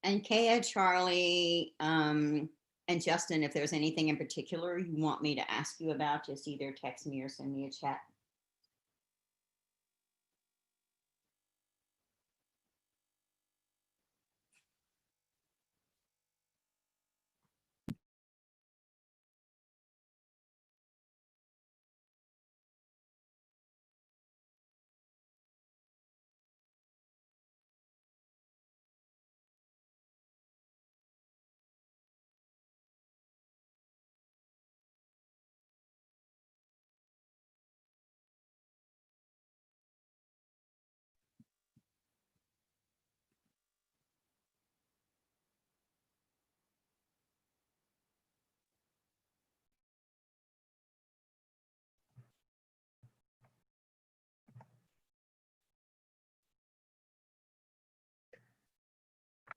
And Kaya, Charlie, and Justin, if there's anything in particular you want me to ask you about, just either text me or send me a chat.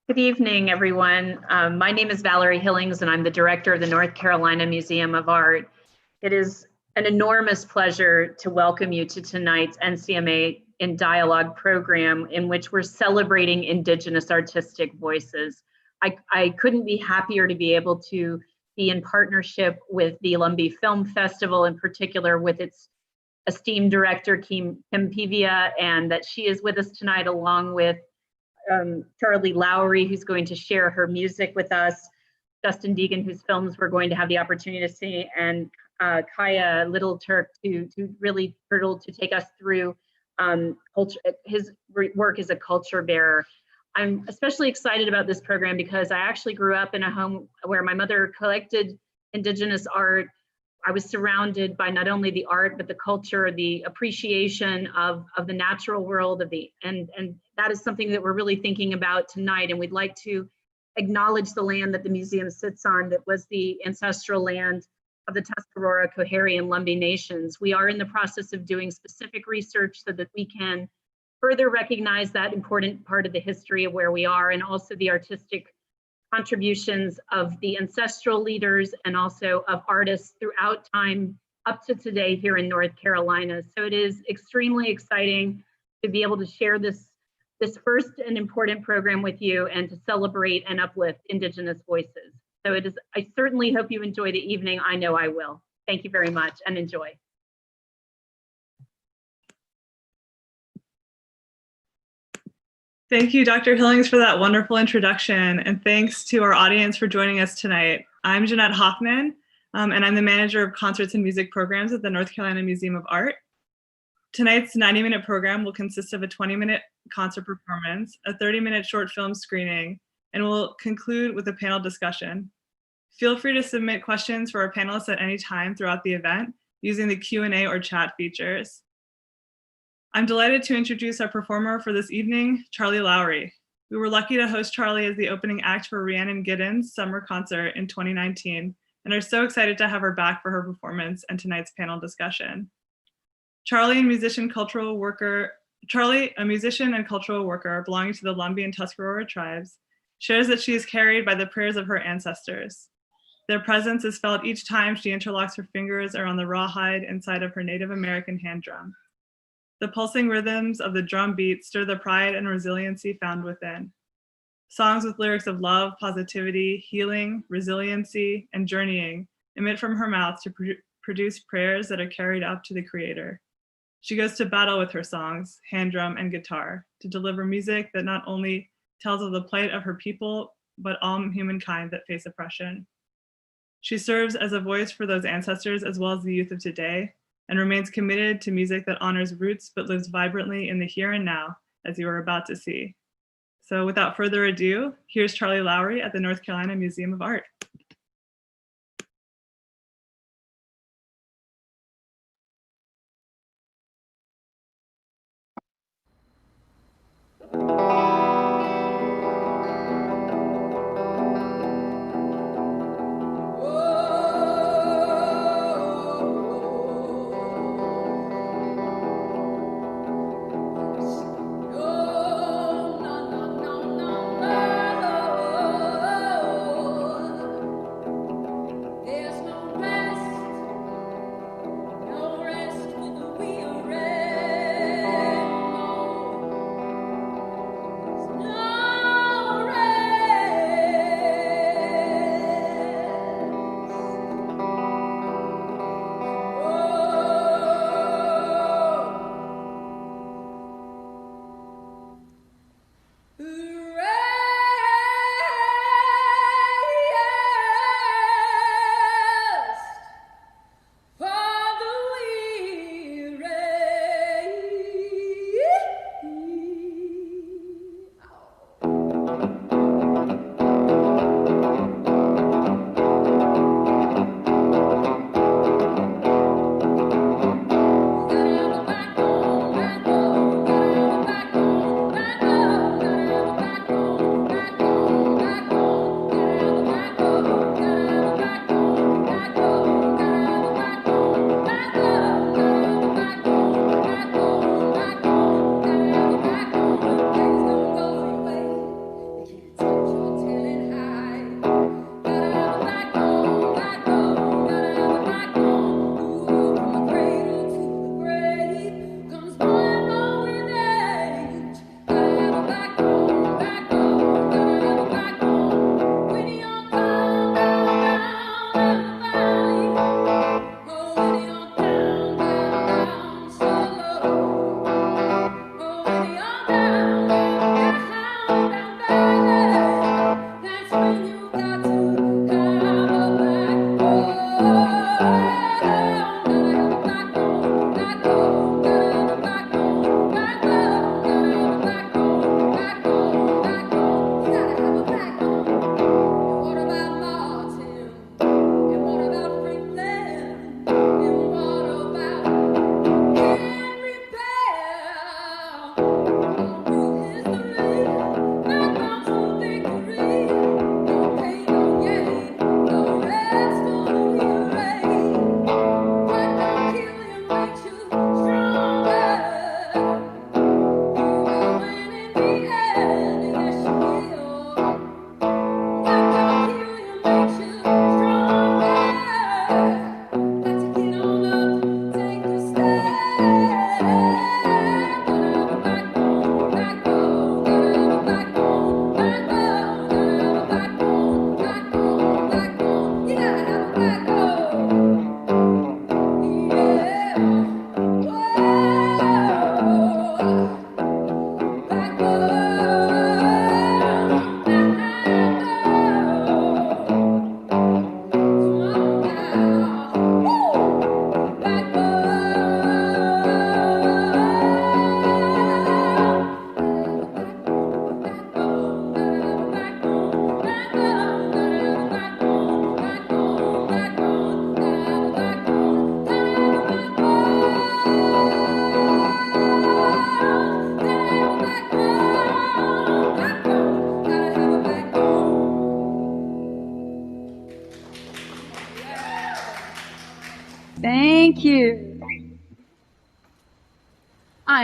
Good evening, everyone. My name is Valerie Hillings, and I'm the director of the North Carolina Museum of Art. It is an enormous pleasure to welcome you to tonight's NCMA in Dialogue program, in which we're celebrating Indigenous artistic voices. I couldn't be happier to be able to be in partnership with the Lumbee Film Festival, in particular with its esteemed director, Kim Pevia, and that she is with us tonight along with Charlie Lowry, who's going to share her music with us, Justin Deegan, whose films we're going to have the opportunity to see, and Kaya Little Turk to really to take us through culture, his work as a culture bearer. I'm especially excited about this program because I actually grew up in a home where my mother collected Indigenous art. I was surrounded by not only the art, but the culture, the appreciation of the natural world, and that is something that we're really thinking about tonight. And we'd like to acknowledge the land that the museum sits on, that was the ancestral land of the Tuscarora, Coharie, and Lumbee nations. We are in the process of doing specific research so that we can further recognize that important part of the history of where we are, and also the artistic contributions of the ancestral leaders and also of artists throughout time up to today here in North Carolina. So it is extremely exciting to be able to share this first and important program with you and to celebrate and uplift Indigenous voices. So it is, I certainly hope you enjoy the evening. I know I will. Thank you very much and enjoy. Thank you, Dr. Hillings, for that wonderful introduction, and thanks to our audience for joining us tonight. I'm Jeanette Hoffman, and I'm the manager of concerts and music programs at the North Carolina Museum of Art. Tonight's 90-minute program will consist of a 20-minute concert performance, a 30-minute short film screening, and will conclude with a panel discussion. Feel free to submit questions for our panelists at any time throughout the event using the Q&A or chat features. I'm delighted to introduce our performer for this evening, Charlie Lowry. We were lucky to host Charlie as the opening act for Rhiannon Giddens' summer concert in 2019, and are so excited to have her back for her performance and tonight's panel discussion. Charlie, a musician and cultural worker belonging to the Lumbee and Tuscarora tribes, shares that she is carried by the prayers of her ancestors. Their presence is felt each time she interlocks her fingers around the rawhide inside of her Native American hand drum. The pulsing rhythms of the drum beat stir the pride and resiliency found within. Songs with lyrics of love, positivity, healing, resiliency, and journeying emit from her mouth to produce prayers that are carried up to the Creator. She goes to battle with her songs, hand drum, and guitar to deliver music that not only tells of the plight of her people, but all humankind that face oppression. She serves as a voice for those ancestors as well as the youth of today, and remains committed to music that honors roots but lives vibrantly in the here and now, as you are about to see. So without further ado, here's Charlie Lowry at the North Carolina Museum of Art.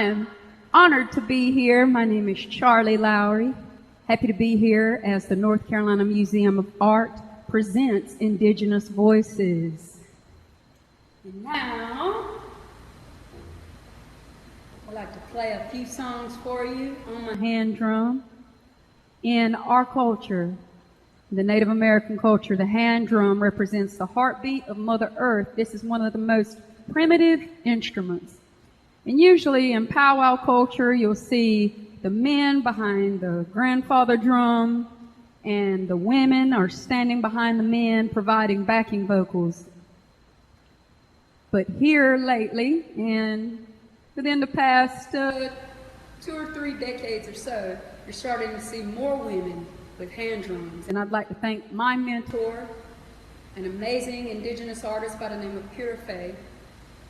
I am honored to be here. My name is Charlie Lowry. Happy to be here as the North Carolina Museum of Art presents Indigenous Voices. And now, I'd like to play a few songs for you on my hand drum. In our culture, the Native American culture, the hand drum represents the heartbeat of Mother Earth. This is one of the most primitive instruments. And usually in powwow culture, you'll see the men behind the grandfather drum and the women are standing behind the men providing backing vocals. But here lately, and within the past 2 or 3 decades or so, you're starting to see more women with hand drums. And I'd like to thank my mentor, an amazing Indigenous artist by the name of Pevia.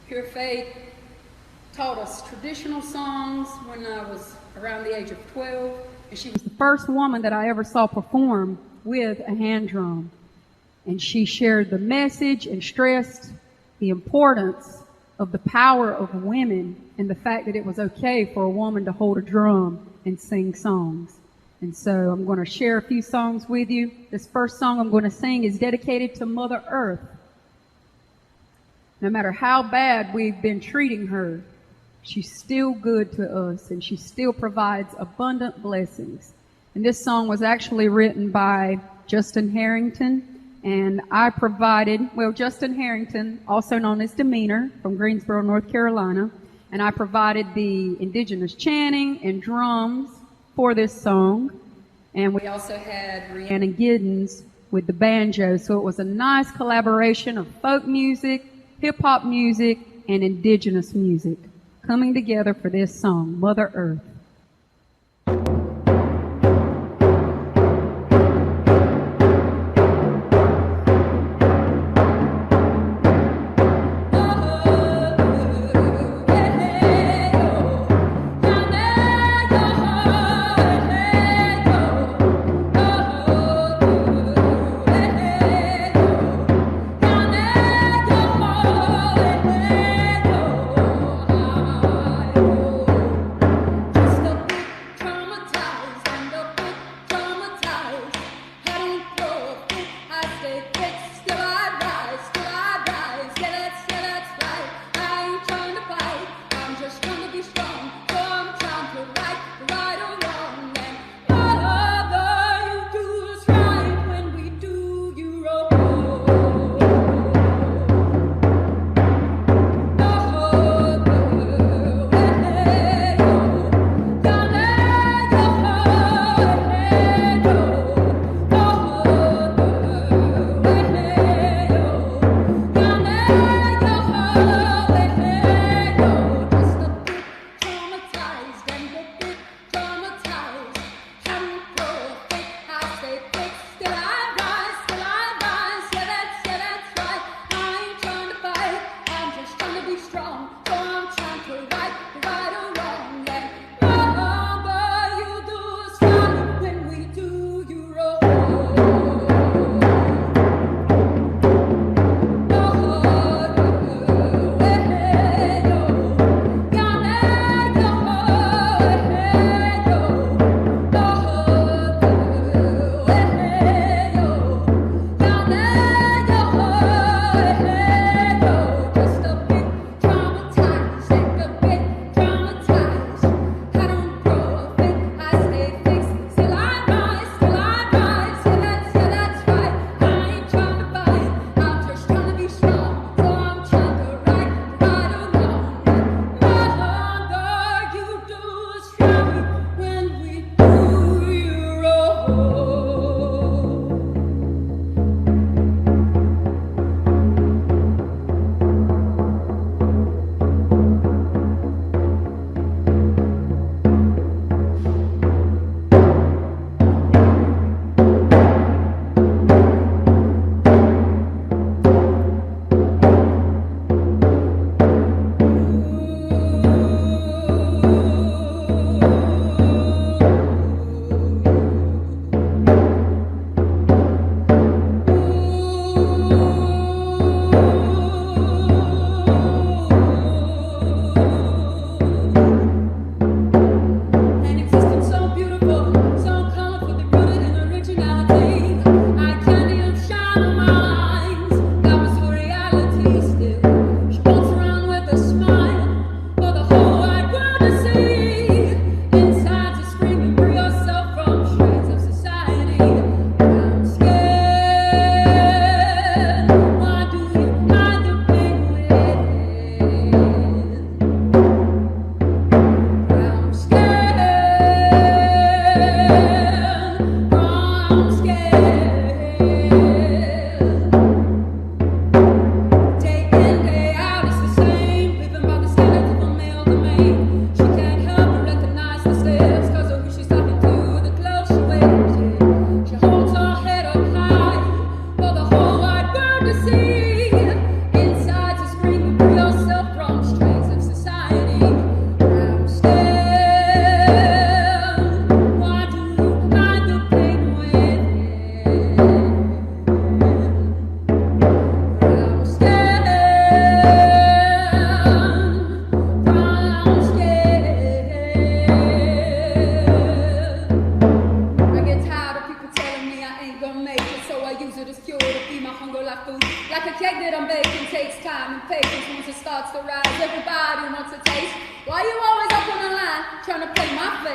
Pevia taught us traditional songs when I was around the age of 12, and she was the first woman that I ever saw perform with a hand drum. And she shared the message and stressed the importance of the power of women and the fact that it was okay for a woman to hold a drum and sing songs. And so I'm going to share a few songs with you. This first song I'm going to sing is dedicated to Mother Earth. No matter how bad we've been treating her, she's still good to us, and she still provides abundant blessings. And this song was actually written by Justin Harrington, and I provided, well, Justin Harrington, also known as Demeanor, from Greensboro, North Carolina, and I provided the indigenous chanting and drums for this song. And we also had Rihanna Giddens with the banjo, so it was a nice collaboration of folk music, hip-hop music, and indigenous music coming together for this song, Mother Earth.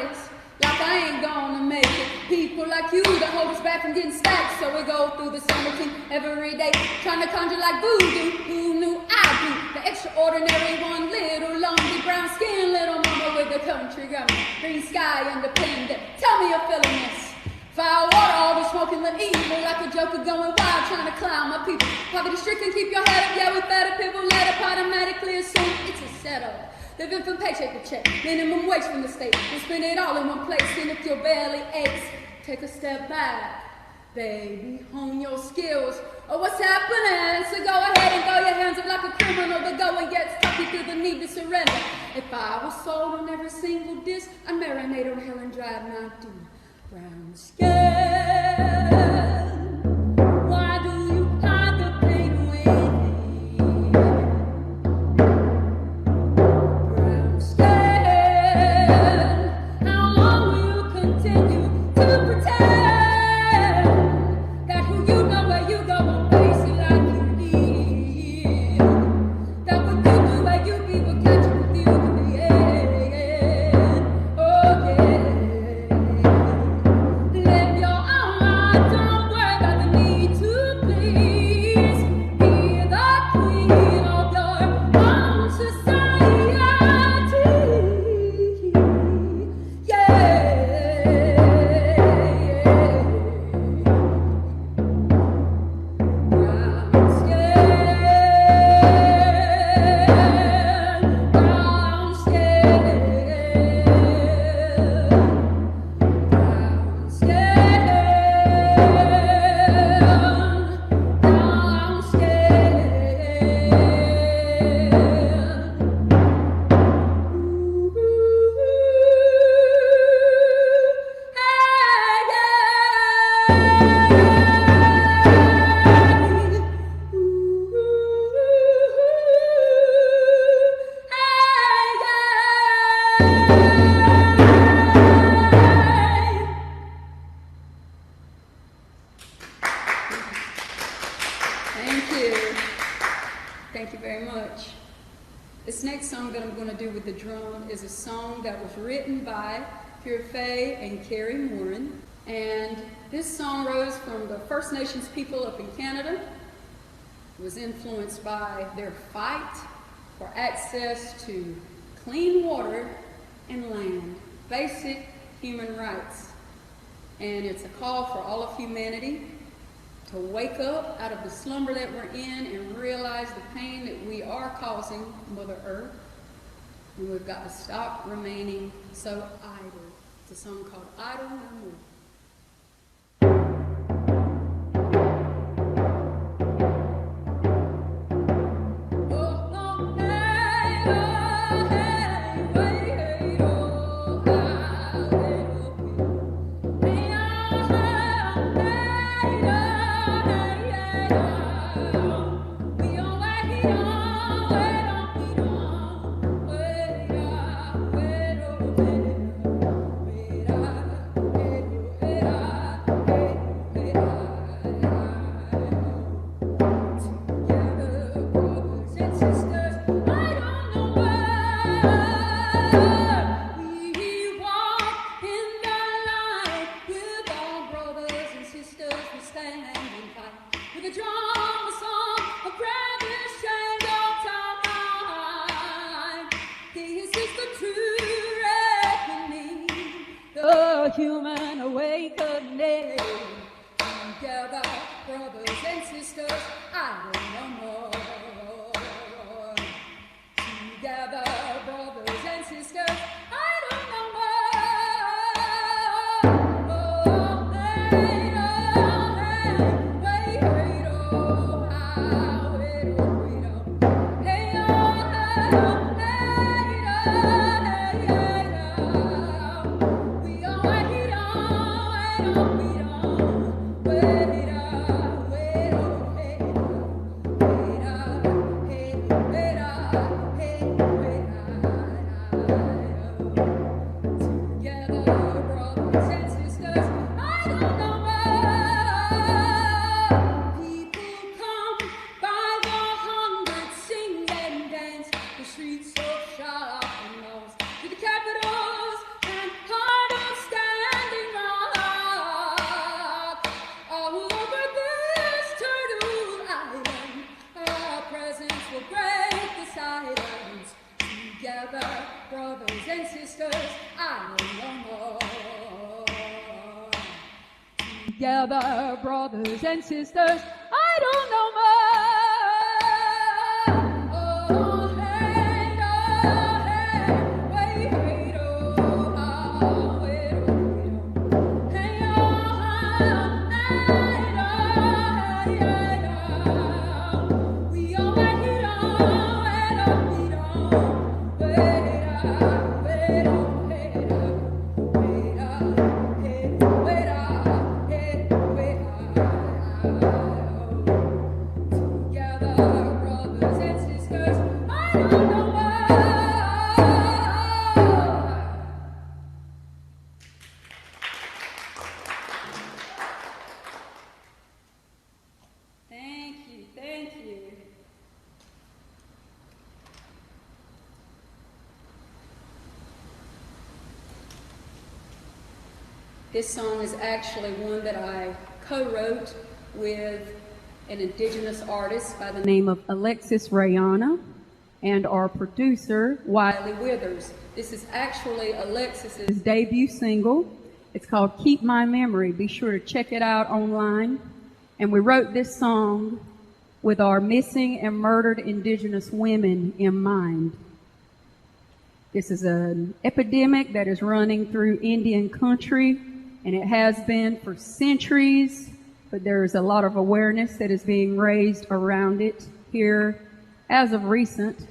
politics like I ain't gonna make it. People like you that hold us back from getting stacked, so we go through the summer routine every day, trying to conjure like voodoo. Who knew I'd be the extraordinary one? Little Lumbee, brown skin, little mama with the country grammar, green sky, independent. Tell me you're feeling this. Fire water, all the smoking lit evil, like a joker going wild, trying to clown my people. Poverty stricken, keep your head up, yeah, we better people let up automatically assume it's a setup. Living from paycheck to check, minimum wage from the state. We spend it all in one place, and if your belly aches, take a step back, baby, hone your skills. Oh, what's happening? So go ahead and throw your hands up like a criminal. The going gets tough, you feel the need to surrender. If I was sold on every single disc, I'd marinate on hell and drive my dude. Brown skin, why do you hide the pain with me? Brown skin, how long will you continue to pretend that who you know where you go won't face it like you need? That what you do where you be will catch up with you in the end. Oh yeah. Thank you very much. This next song that I'm going to do with the drum is a song that was written by Pevia and Carrie Morin. And this song rose from the First Nations people up in Canada. It was influenced by their fight for access to clean water and land, basic human rights. And it's a call for all of humanity to wake up out of the slumber that we're in and realize the pain that we are causing Mother Earth. And we've got to stop remaining so idle. It's a song called Idle No More. Human awakening, together, brothers and sisters, idle no more. Together, brothers and sisters, idle no more. Oh, hey, oh, hey, wait, wait, oh, how, wait, oh, wait, oh. Hey, oh, hey, oh, hey, oh, hey, hey, oh. We all wait on, wait on, wait on, wait on, wait on, hey, wait on, hey, wait on, hey, wait on. Together, brothers and sisters, I don't know more. People come by the hundreds, sing and dance the streets of sharp and lost to the capitals and hearts. Together, brothers and sisters, I don't know much. Oh, hey, wait, oh, wait, hey, we all like it on, wait, Thank you. This song is actually one that I co-wrote with an Indigenous artist by the name of Alexis Rayana and our producer, Wiley Withers. This is actually Alexis's debut single. It's called Keep My Memory. Be sure to check it out online. And we wrote this song with our missing and murdered Indigenous women in mind. This is an epidemic that is running through Indian country, and it has been for centuries, but there's a lot of awareness that is being raised around it here as of recent.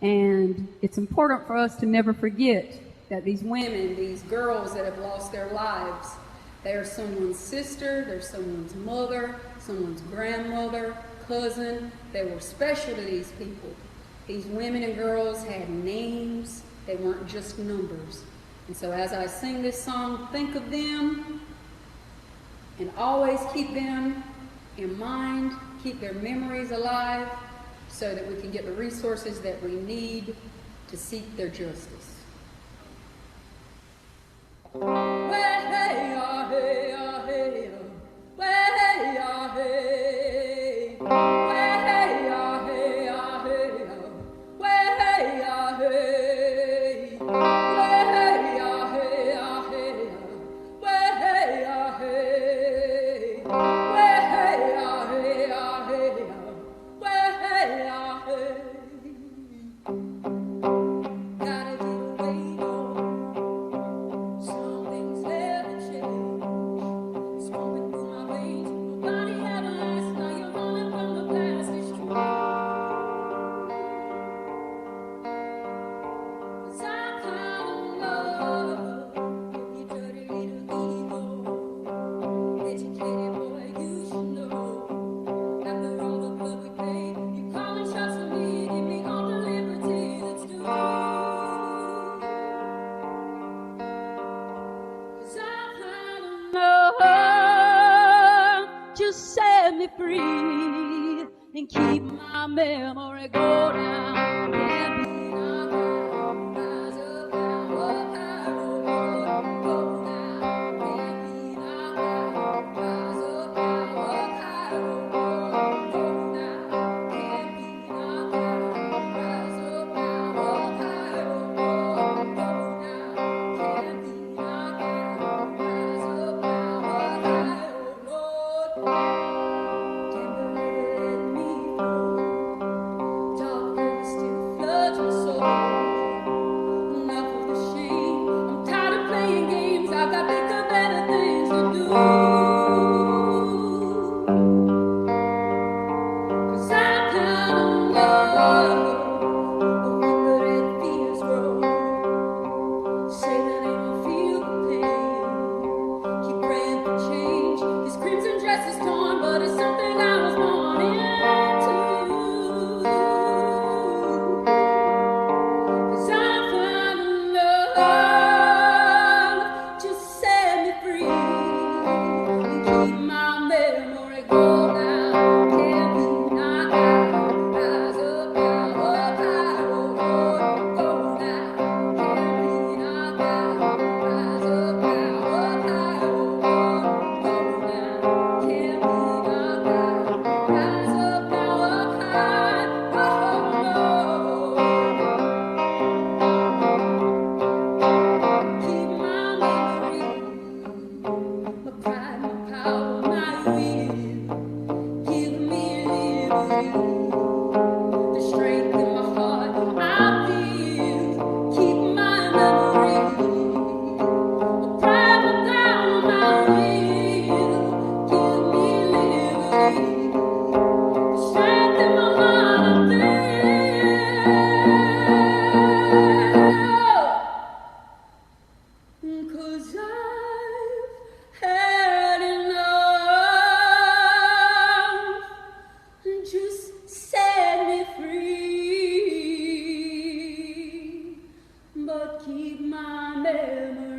And it's important for us to never forget that these women, these girls that have lost their lives, they are someone's sister, they're someone's mother, someone's grandmother, cousin. They were special to these people. These women and girls had names. They weren't just numbers. And so as I sing this song, think of them and always keep them in mind, keep their memories alive so that we can get the resources that we need to seek their justice. Just set me free and keep my memory go down. Can't be knocked out. Rise up, power, power, go down. Can't be knocked out. Rise up, power, power, go down. Can't be knocked out. Rise up, power, power, go down. Can't be knocked out. Rise up, power, power, Lord. Temper let me flow. Dark river still flows. 'cause I've had enough. Just set me free, but keep my memory.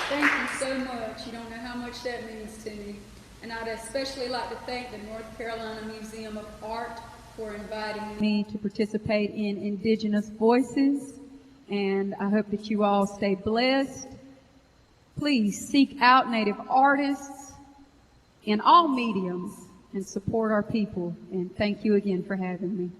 Thank you so much. You don't know how much that means to me. And I'd especially like to thank the North Carolina Museum of Art for inviting me to participate in Indigenous Voices. And I hope that you all stay blessed. Please seek out Native artists in all mediums and support our people. And thank you again for having me.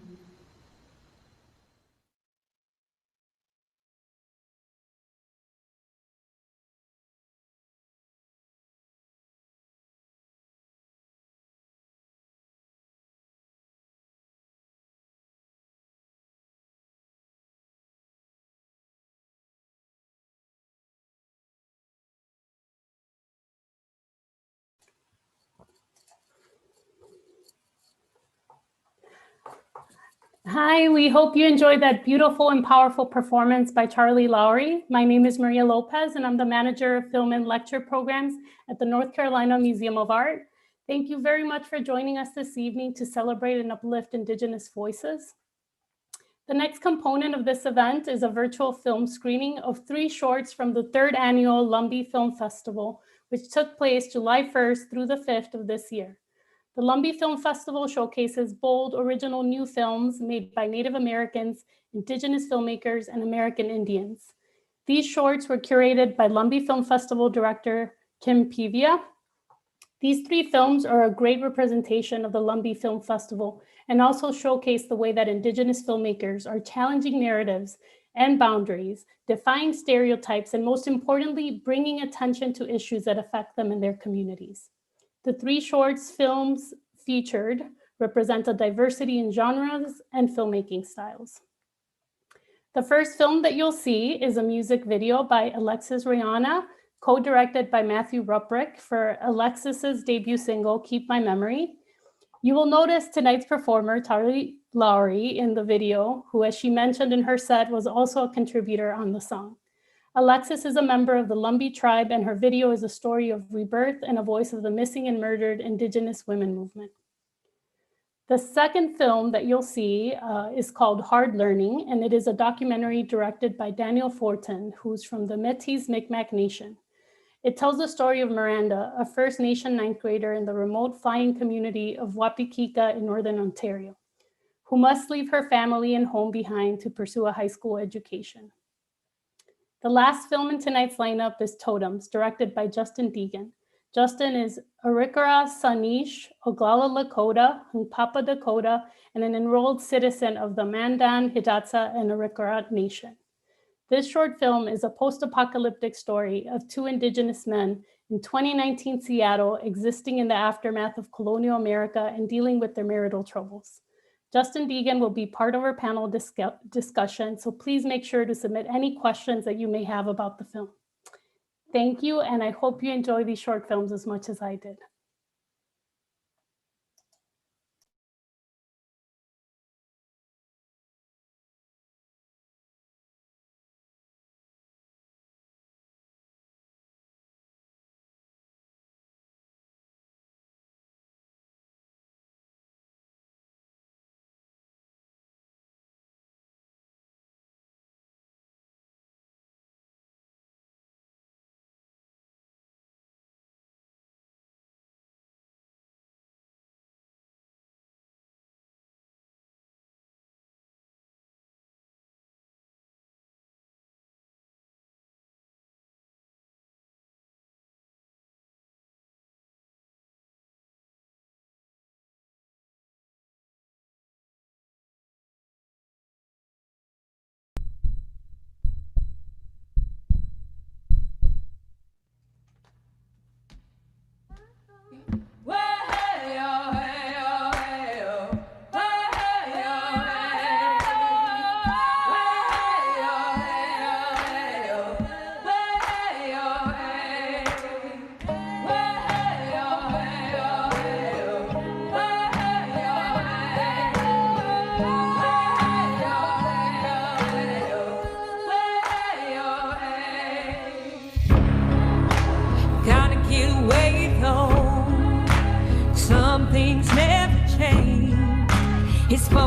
Hi, we hope you enjoyed that beautiful and powerful performance by Charlie Lowry. My name is Maria Lopez, and I'm the manager of film and lecture programs at the North Carolina Museum of Art. Thank you very much for joining us this evening to celebrate and uplift Indigenous voices. The next component of this event is a virtual film screening of 3 shorts from the 3rd annual Lumbee Film Festival, which took place July 1st through the 5th of this year. The Lumbee Film Festival showcases bold, original new films made by Native Americans, Indigenous filmmakers, and American Indians. These shorts were curated by Lumbee Film Festival director Kim Pevia. These 3 films are a great representation of the Lumbee Film Festival and also showcase the way that Indigenous filmmakers are challenging narratives and boundaries, defying stereotypes, and most importantly, bringing attention to issues that affect them in their communities. The 3 shorts films featured represent a diversity in genres and filmmaking styles. The first film that you'll see is a music video by Alexis Rihanna, co-directed by Matthew Ruprick for Alexis's debut single, Keep My Memory. You will notice tonight's performer, Charlie Lowry, in the video, who, as she mentioned in her set, was also a contributor on the song. Alexis is a member of the Lumbee tribe, and her video is a story of rebirth and a voice of the missing and murdered Indigenous women movement. The second film that you'll see is called Hard Learning, and it is a documentary directed by Daniel Fortin, who's from the Métis Mi'kmaq Nation. It tells the story of Miranda, a First Nation 9th grader in the remote flying community of Wapikika in Northern Ontario, who must leave her family and home behind to pursue a high school education. The last film in tonight's lineup is Totems, directed by Justin Deegan. Justin is Arikara Sanish, Oglala Lakota, Hunkpapa Dakota, and an enrolled citizen of the Mandan, Hidatsa, and Arikara Nation. This short film is a post-apocalyptic story of 2 Indigenous men in 2019 Seattle existing in the aftermath of colonial America and dealing with their marital troubles. Justin Deegan will be part of our panel discussion, so please make sure to submit any questions that you may have about the film. Thank you, and I hope you enjoy these short films as much as I did.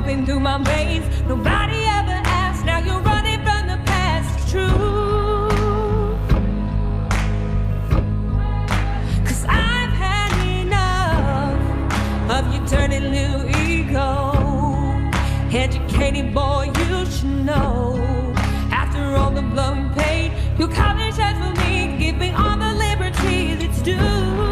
pumping through my veins. Nobody ever asked, now you're running from the past. True. 'Cause I've had enough of you turning little ego. Educated boy, you should know. After all the blood and pain, your college has for me, giving all the liberty that's due.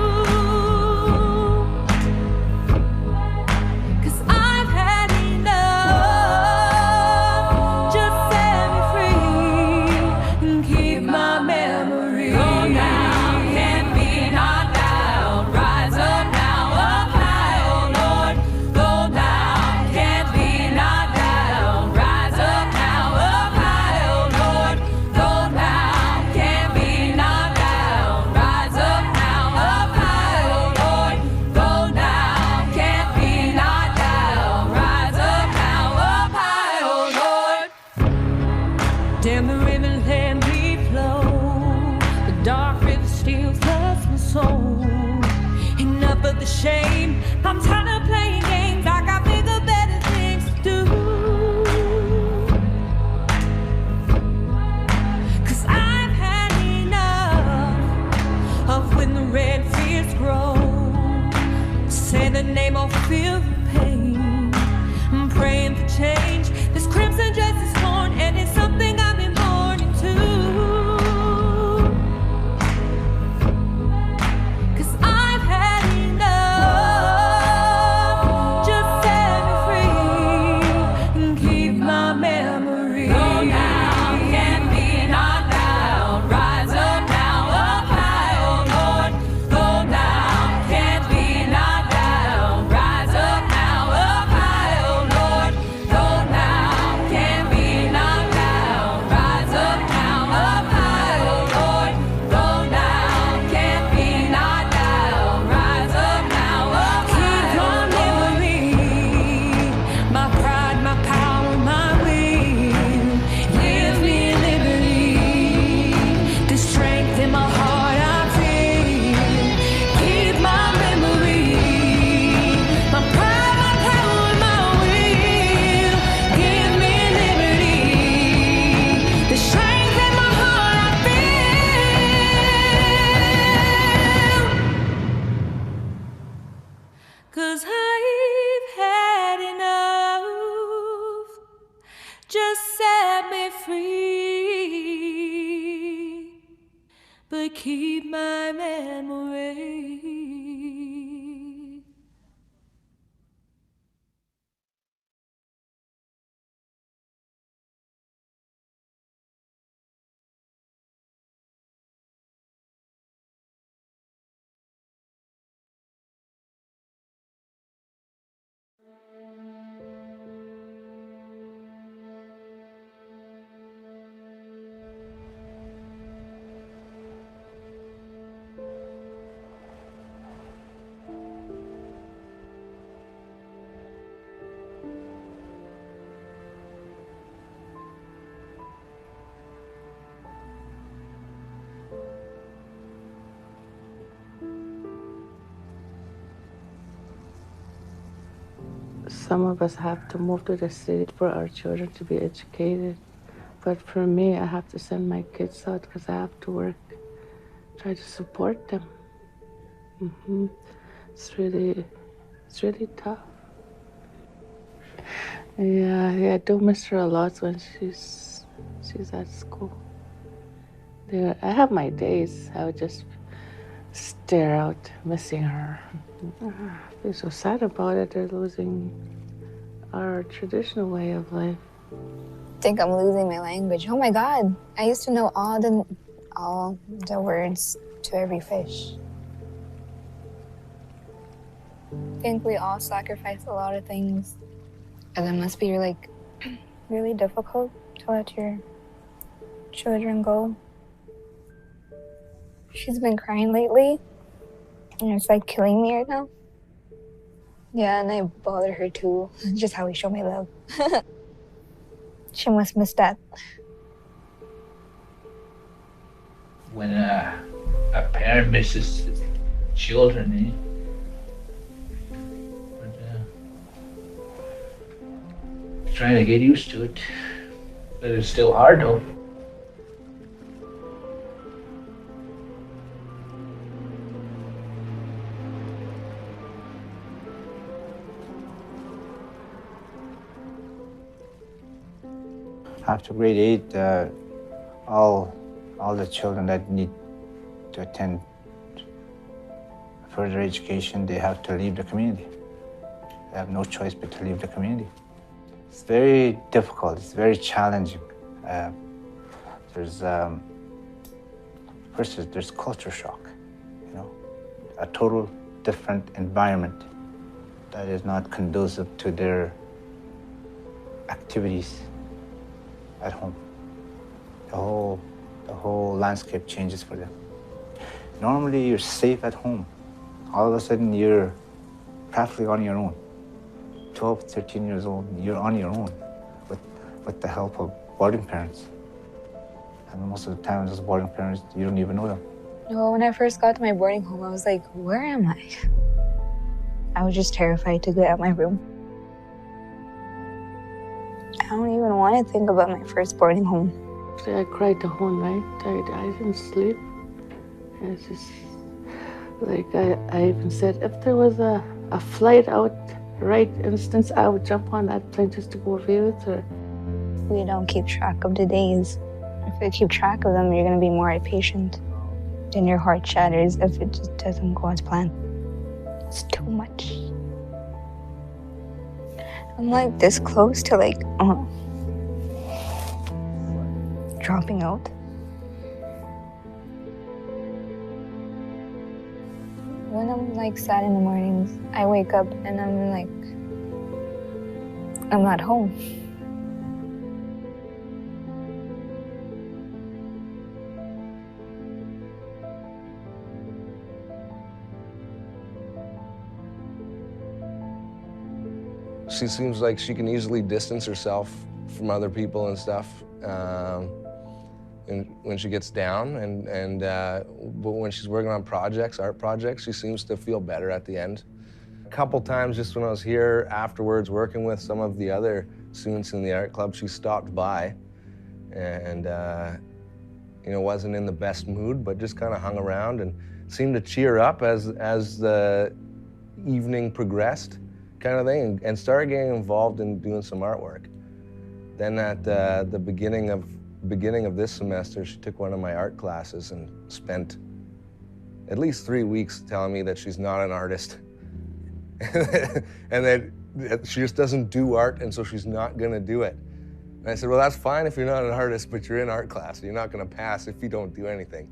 Damn, the river let me flow. The dark river still floods my soul. Enough of the shame. I'm tired of playing games. I got bigger, better things to do. 'Cause I've had enough of when the red fears grow. Say the name, I'll feel the pain. I'm praying for change. This crimson dress is torn, and it's something I've been born into. 'Cause I've had enough. Just set me free and keep my memory. Go now, can't be knocked down. Rise up now, up high, oh Lord. Go now, can't be knocked down. Rise up now, up high, oh Lord. Go now, can't be knocked down. Rise up now, up high, oh Lord. Go now, can't be knocked down. Rise up now, up high, keep on memory. My pride, my power, my will. Give me liberty. The strength in my heart I feel. Keep my memory. My pride, my power, my will. Give me liberty. The strength in my heart I feel. 'Cause I've had enough. Just set me free, but keep my memory. Some of us have to move to the city for our children to be educated. But for me, I have to send my kids out because I have to work, try to support them. It's really tough. Yeah, I do miss her a lot when she's at school. I have my days. I would just stare out, missing her. I feel so sad about it. They're losing our traditional way of life. I think I'm losing my language. Oh my God, I used to know all the words to every fish. I think we all sacrifice a lot of things. And it must be like really difficult to let your children go. She's been crying lately, and it's like killing me right now. Yeah, and I bother her too. Just how we show my love. She must miss that. When a parent misses children, Trying to get used to it. But it's still hard though. After grade 8, all the children that need to attend further education, they have to leave the community. They have no choice but to leave the community. It's very difficult, it's very challenging. There's culture shock, you know, a total different environment that is not conducive to their activities at home. The whole landscape changes for them. Normally you're safe at home. All of a sudden you're practically on your own. 12, 13 years old, you're on your own with the help of boarding parents. And most of the time those boarding parents, you don't even know them. No, when I first got to my boarding home, I was like, where am I? I was just terrified to get out of my room. I don't even want to think about my first boarding home. I cried the whole night. I didn't sleep. It's just like I even said, if there was a flight out right instance, I would jump on that plane just to go visit her. We don't keep track of the days. If you keep track of them, you're going to be more patient. Then your heart shatters if it just doesn't go as planned. It's too much. I'm like this close to like, dropping out. When I'm like sad in the mornings, I wake up and I'm like, I'm not home. She seems like she can easily distance herself from other people and stuff and when she gets down. But when she's working on projects, art projects, she seems to feel better at the end. A couple times just when I was here afterwards working with some of the other students in the art club, she stopped by and you know, wasn't in the best mood, but just kind of hung around and seemed to cheer up as the evening progressed, kind of thing, and started getting involved in doing some artwork. Then at the beginning of this semester, she took one of my art classes and spent at least 3 weeks telling me that she's not an artist and that she just doesn't do art, and so she's not gonna do it. And I said, well, that's fine if you're not an artist, but you're in art class. You're not gonna pass if you don't do anything.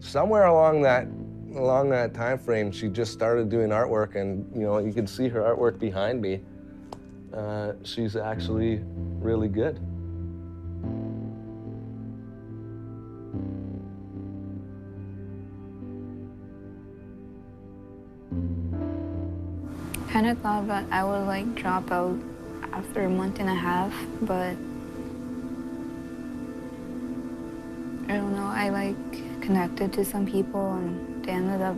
Somewhere along that time frame, she just started doing artwork, and you know, you can see her artwork behind me. She's actually really good. Kind of thought that I would like drop out after a month and a half, but I don't know, I like connected to some people and they ended up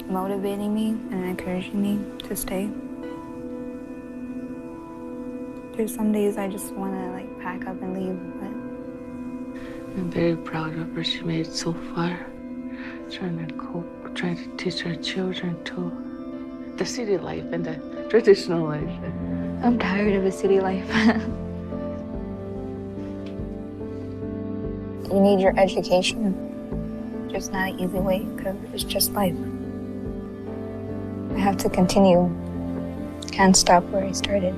motivating me and encouraging me to stay. There's some days I just want to like pack up and leave, but I'm very proud of her. She made it so far, trying to cope, trying to teach her children too. The city life and the traditional life. I'm tired of the city life. You need your education, just not an easy way, because it's just life. I have to continue. Can't stop where I started.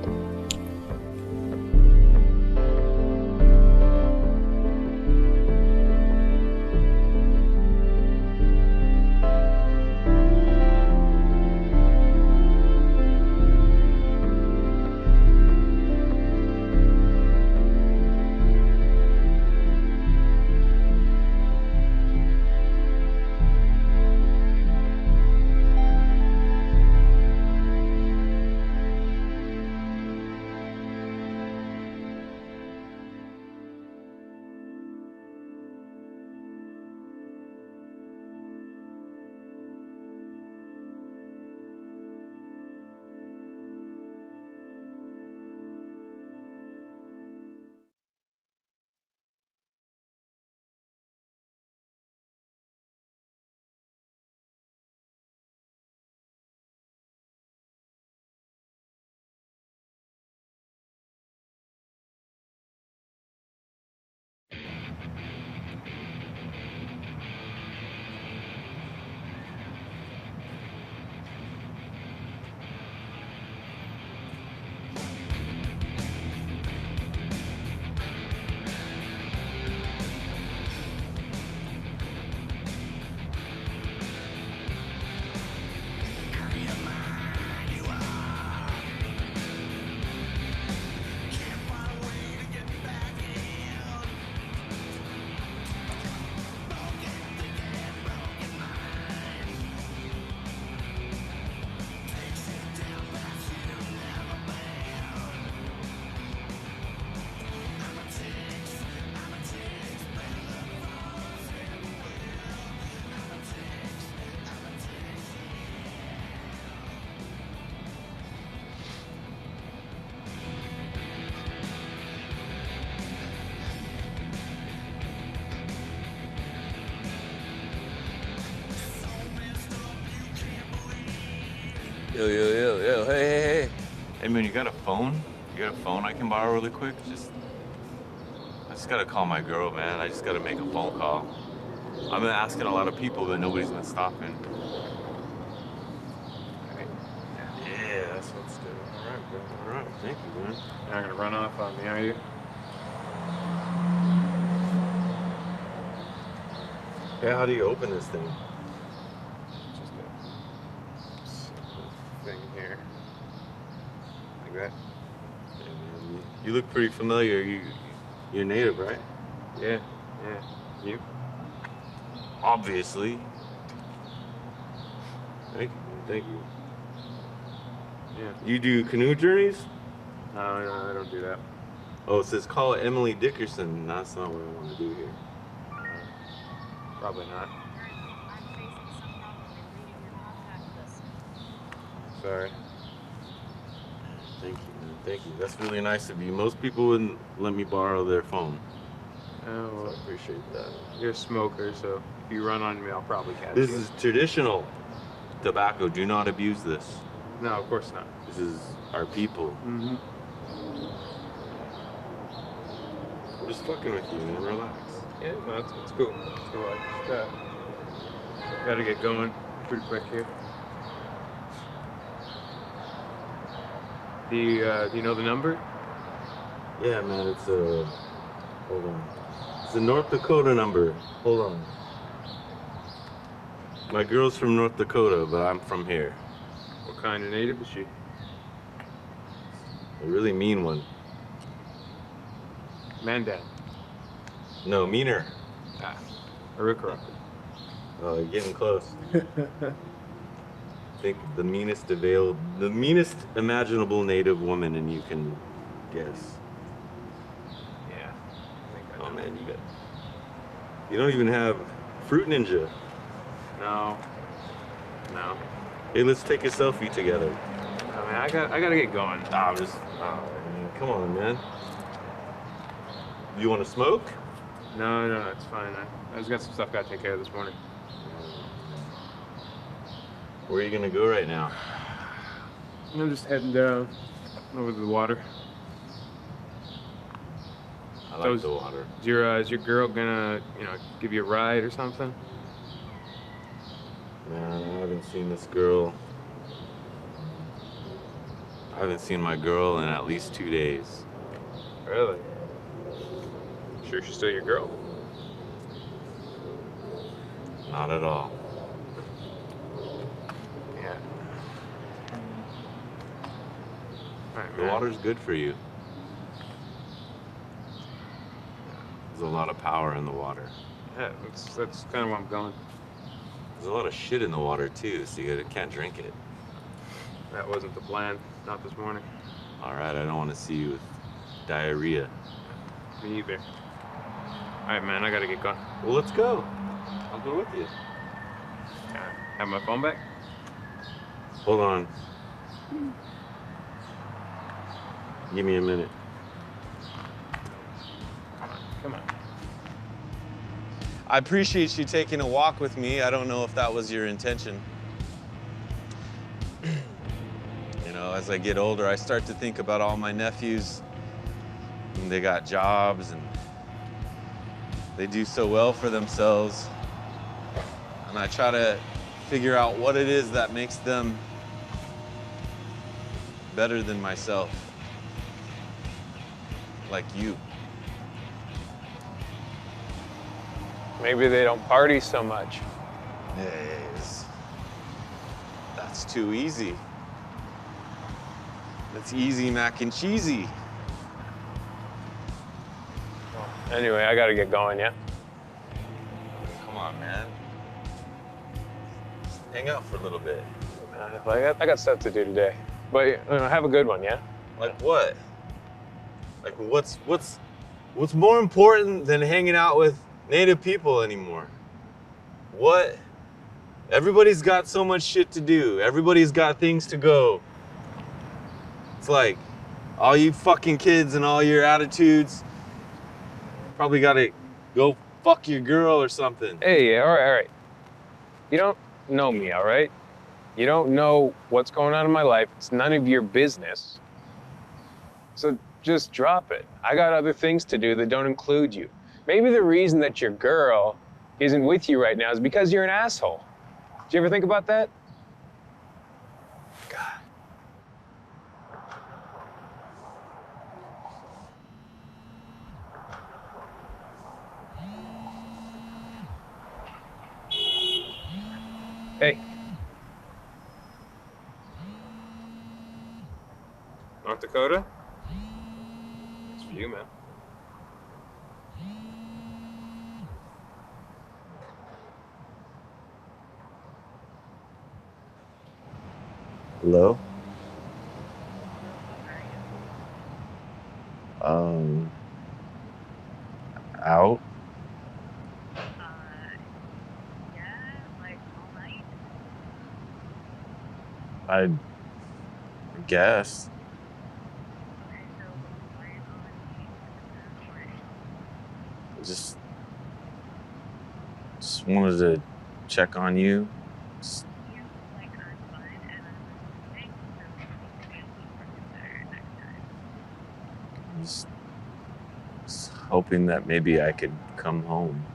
Yo, hey. Hey man, you got a phone? You got a phone I can borrow really quick? I just gotta call my girl, man. I just gotta make a phone call. I've been asking a lot of people, but nobody's been stopping. Yeah, that's what's good. All right, bro. All right, thank you, man. You're not gonna run off on me, are you? Yeah, how do you open this thing? Just a thing here. Like that. Yeah, man, you look pretty familiar. You're native, right? Yeah. You? Obviously. Thank you. Yeah. You do canoe journeys? No, I don't do that. Oh, it says call Emily Dickerson. That's not what I want to do here. Probably not. Sorry. Thank you, man. Thank you. That's really nice of you. Most people wouldn't let me borrow their phone. Oh, So well, I appreciate that. you're a smoker, so if you run on me, I'll probably catch This you. is traditional tobacco. Do not abuse this. No, of course not. This is our people. Mm-hmm. I'm just fucking with you, man. Relax. Yeah, no, it's cool. It's cool. I just gotta get going pretty quick here. Do you know the number? Yeah, man. It's a. Hold on. It's a North Dakota number. Hold on. My girl's from North Dakota, but I'm from here. What kind of native is she? A really mean one. Mandan. No, meaner. Ah, Arikara. Oh, you're getting close. I think the meanest imaginable native woman, and you can guess. Yeah. Oh man, you don't even have Fruit Ninja. No. Hey, let's take a selfie together. I mean, I gotta get going. Man, come on, man. You want to smoke? No, it's fine. I just got some stuff I gotta take care of this morning. Where are you gonna go right now? I'm just heading down over to the water. I like the water. Is your girl gonna, give you a ride or something? Man, I haven't seen this girl. I haven't seen my girl in at least 2 days. Really? Sure she's still your girl? Not at all. Yeah. Alright, The man. water's good for you. There's a lot of power in the water. Yeah, that's kind of where I'm going. There's a lot of shit in the water too, so you can't drink it. That wasn't the plan. Not this morning. All right, I don't want to see you with diarrhea. Me either. Alright, man, I gotta get going. Well, let's go. I'll go with you. Have my phone back? Hold on. Give me a minute. Come on. I appreciate you taking a walk with me. I don't know if that was your intention. As I get older, I start to think about all my nephews. And they got jobs and they do so well for themselves. And I try to figure out what it is that makes them better than myself. Like you. Maybe they don't party so much. Yes. That's too easy. That's easy mac and cheesy. Anyway, I gotta get going, yeah? Come on, man. Just hang out for a little bit. I got stuff to do today. But have a good one, yeah? Like what? Like what's more important than hanging out with Native people anymore? What? Everybody's got so much shit to do. Everybody's got things to go. It's like all you fucking kids and all your attitudes probably gotta go fuck your girl or something. Hey, all right. You don't know me, all right? You don't know what's going on in my life. It's none of your business. So just drop it. I got other things to do that don't include you. Maybe the reason that your girl isn't with you right now is because you're an asshole. Did you ever think about that? God. Hey. North Dakota? It's for you, man. Hello? Out? I guess. Just wanted to check on you. Just, just hoping that maybe I could come home.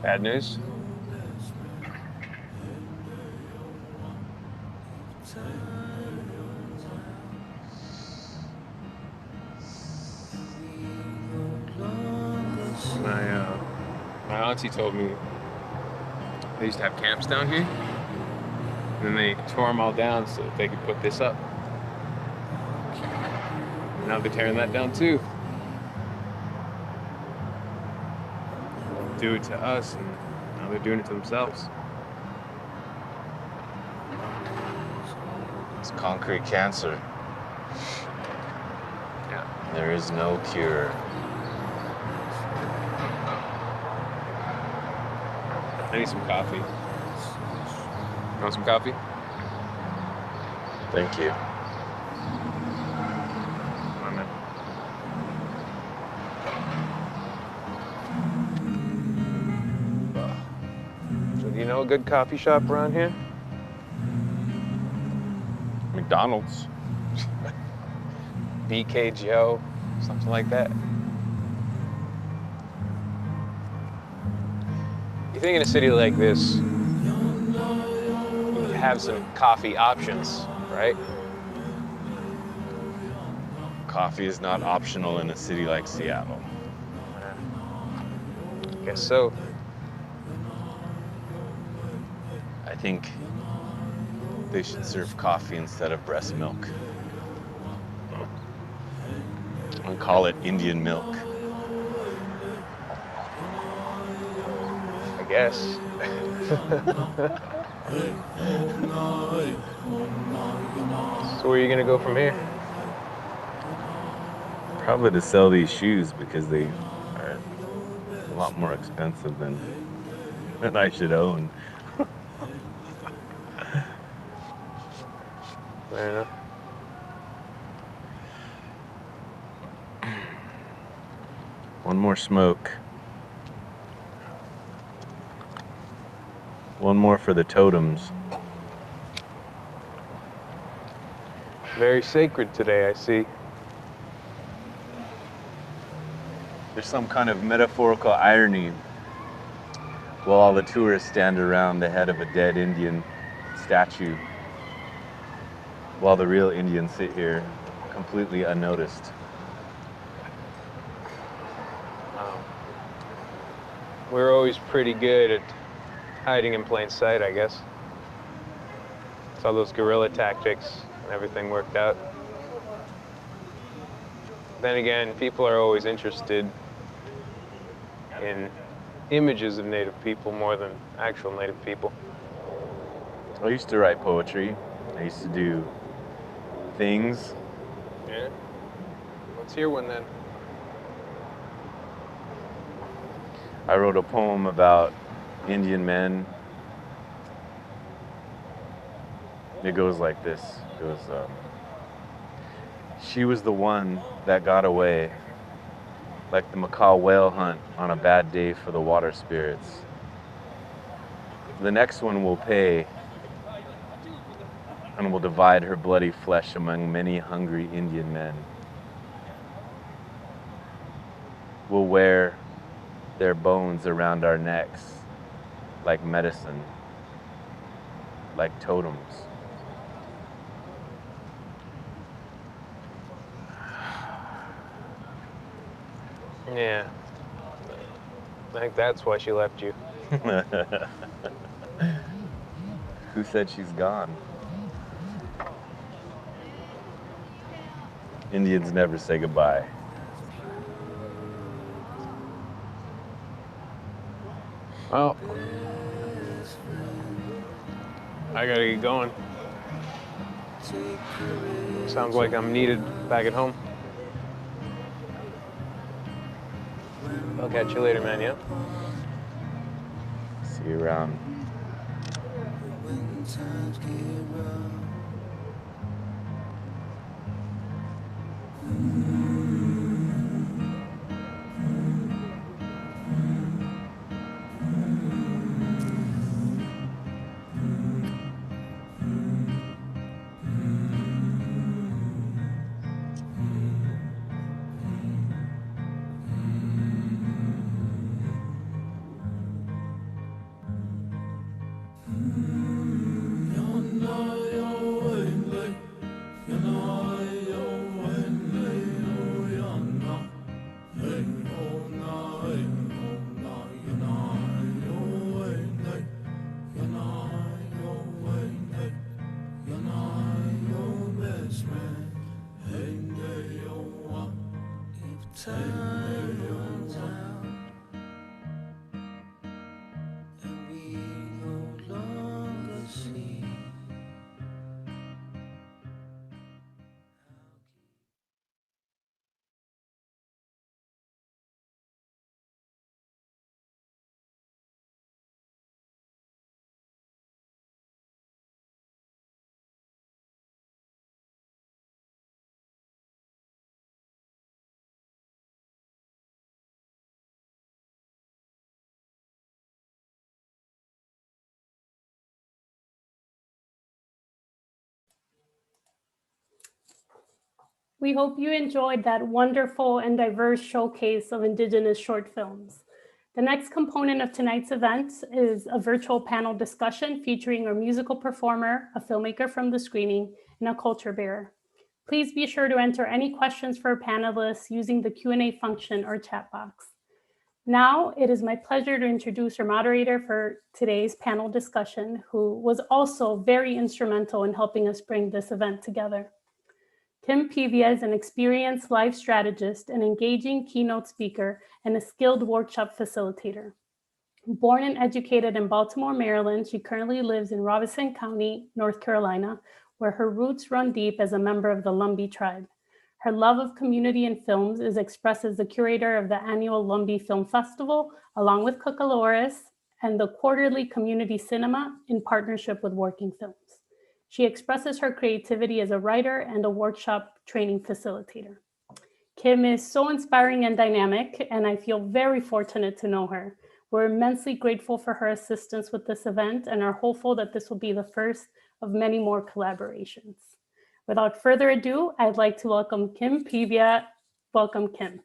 Bad news? My auntie told me they used to have camps down here, and then they tore them all down so that they could put this up. And now they're tearing that down too. Do it to us, and now they're doing it to themselves. It's concrete cancer. Yeah. There is no cure. I need some coffee. You want some coffee? Thank you. Come on, man. So do you know a good coffee shop around here? McDonald's. BK Joe, something like that. You think in a city like this, you have some coffee options, right? Coffee is not optional in a city like Seattle. Guess so. I think they should serve coffee instead of breast milk. And call it Indian milk. I guess. So where are you gonna go from here? Probably to sell these shoes because they are a lot more expensive than I should own. Fair enough. One more smoke. One more for the totems. Very sacred today, I see. There's some kind of metaphorical irony while all the tourists stand around the head of a dead Indian statue, while the real Indians sit here completely unnoticed. We're always pretty good at hiding in plain sight, I guess. It's all those guerrilla tactics and everything worked out. Then again, people are always interested in images of Native people more than actual Native people. I used to write poetry. I used to do things. Yeah? Let's hear one then. I wrote a poem about Indian men. It goes like this. It goes, she was the one that got away, like the macaw whale hunt on a bad day for the water spirits. The next one will pay and will divide her bloody flesh among many hungry Indian men. We'll wear their bones around our necks like medicine, like totems. Yeah. I think that's why she left you. Who said she's gone? Indians never say goodbye. Well, I gotta get going. Sounds like I'm needed back at home. I'll catch you later, man, yeah? See you around. We hope you enjoyed that wonderful and diverse showcase of Indigenous short films. The next component of tonight's event is a virtual panel discussion featuring our musical performer, a filmmaker from the screening, and a culture bearer. Please be sure to enter any questions for our panelists using the Q&A function or chat box. Now, it is my pleasure to introduce our moderator for today's panel discussion, who was also very instrumental in helping us bring this event together. Kim Pevia is an experienced life strategist, an engaging keynote speaker, and a skilled workshop facilitator. Born and educated in Baltimore, Maryland, she currently lives in Robeson County, North Carolina, where her roots run deep as a member of the Lumbee tribe. Her love of community and films is expressed as the curator of the annual Lumbee Film Festival, along with Cucalores, and the quarterly community cinema in partnership with Working Films. She expresses her creativity as a writer and a workshop training facilitator. Kim is so inspiring and dynamic, and I feel very fortunate to know her. We're immensely grateful for her assistance with this event and are hopeful that this will be the first of many more collaborations. Without further ado, I'd like to welcome Kim Pevia. Welcome, Kim.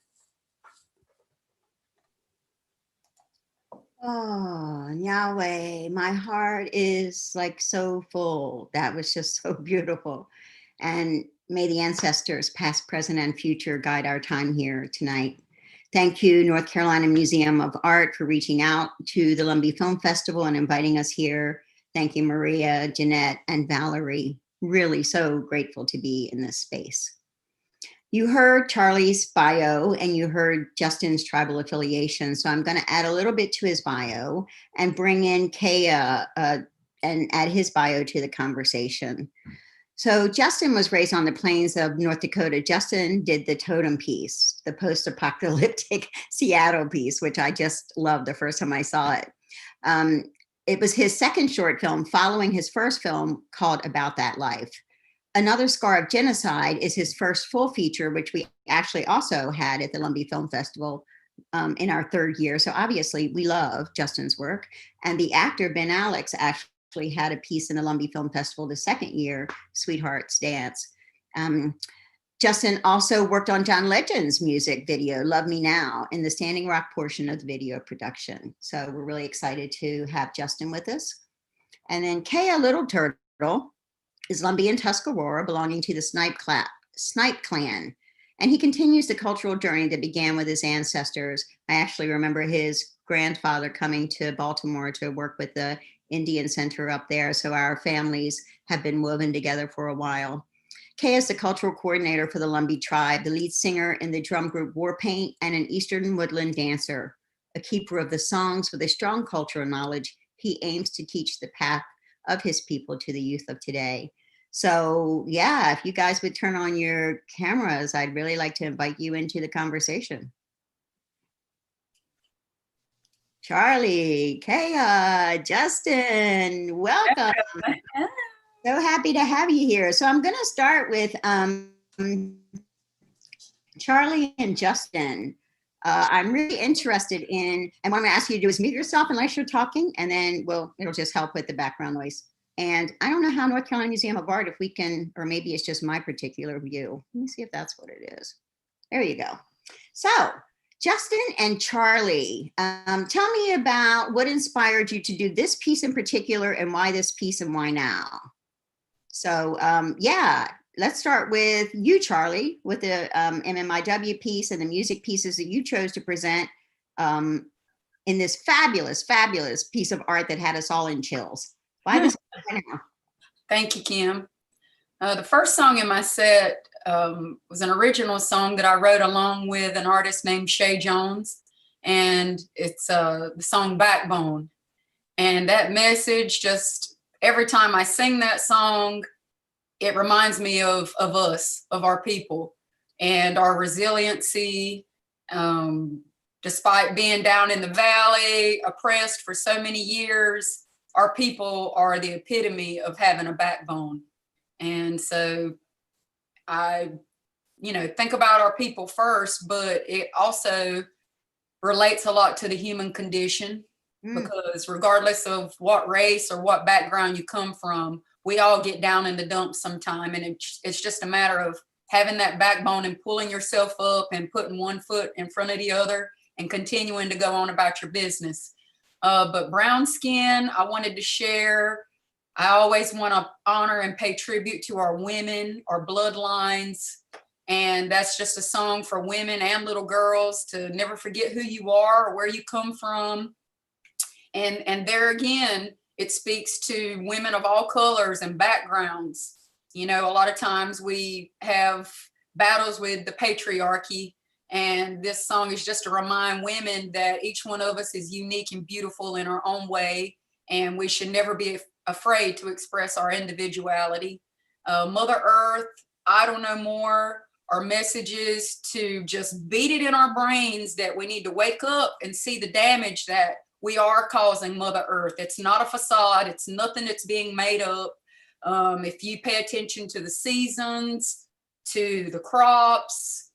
Oh, Yahweh, my heart is like so full. That was just so beautiful. And may the ancestors, past, present, and future, guide our time here tonight. Thank you, North Carolina Museum of Art, for reaching out to the Lumbee Film Festival and inviting us here. Thank you, Maria, Jeanette, and Valerie. Really so grateful to be in this space. You heard Charlie's bio and you heard Justin's tribal affiliation. So I'm going to add a little bit to his bio and bring in Kea and add his bio to the conversation. So Justin was raised on the plains of North Dakota. Justin did the totem piece, the post-apocalyptic Seattle piece, which I just loved the first time I saw it. It was his second short film following his first film called About That Life. Another Scar of Genocide is his first full feature, which we actually also had at the Lumbee Film Festival in our third year. So obviously we love Justin's work. And the actor Ben Alex actually had a piece in the Lumbee Film Festival the second year, Sweetheart's Dance. Justin also worked on John Legend's music video, Love Me Now, in the Standing Rock portion of the video production. So we're really excited to have Justin with us. And then Kea Little Turtle is Lumbee and Tuscarora, belonging to the Snipe clan. And he continues the cultural journey that began with his ancestors. I actually remember his grandfather coming to Baltimore to work with the Indian Center up there. So our families have been woven together for a while. Kea is the cultural coordinator for the Lumbee tribe, the lead singer in the drum group Warpaint, and an Eastern woodland dancer, a keeper of the songs with a strong cultural knowledge. He aims to teach the path of his people to the youth of today. So yeah, if you guys would turn on your cameras, I'd really like to invite you into the conversation. Charlie, Kea, Justin, welcome. So happy to have you here. So I'm going to start with Charlie and Justin. I'm really interested in, and what I'm going to ask you to do is mute yourself unless you're talking, and then it'll just help with the background noise. And I don't know how North Carolina Museum of Art, if we can, or maybe it's just my particular view. Let me see if that's what it is. There you go. So Justin and Charlie, tell me about what inspired you to do this piece in particular, and why this piece and why now? So yeah, let's start with you, Charlie, with the MMIW piece and the music pieces that you chose to present in this fabulous, fabulous piece of art that had us all in chills. Why this now? Thank you, Kim. The first song in my set was an original song that I wrote along with an artist named Shay Jones, and it's the song Backbone. And that message, just every time I sing that song, it reminds me of us, of our people, and our resiliency. Despite being down in the valley, oppressed for so many years, our people are the epitome of having a backbone. And so I, think about our people first, but it also relates a lot to the human condition, because regardless of what race or what background you come from, we all get down in the dumps sometime. And it's just a matter of having that backbone and pulling yourself up and putting one foot in front of the other and continuing to go on about your business. But brown skin, I wanted to share. I always want to honor and pay tribute to our women, our bloodlines. And that's just a song for women and little girls to never forget who you are or where you come from. And there again, it speaks to women of all colors and backgrounds. A lot of times we have battles with the patriarchy, and this song is just to remind women that each one of us is unique and beautiful in our own way, and we should never be afraid to express our individuality. Mother Earth, I don't know more, are messages to just beat it in our brains that we need to wake up and see the damage that we are causing Mother Earth. It's not a facade. It's nothing that's being made up. If you pay attention to the seasons, to the crops,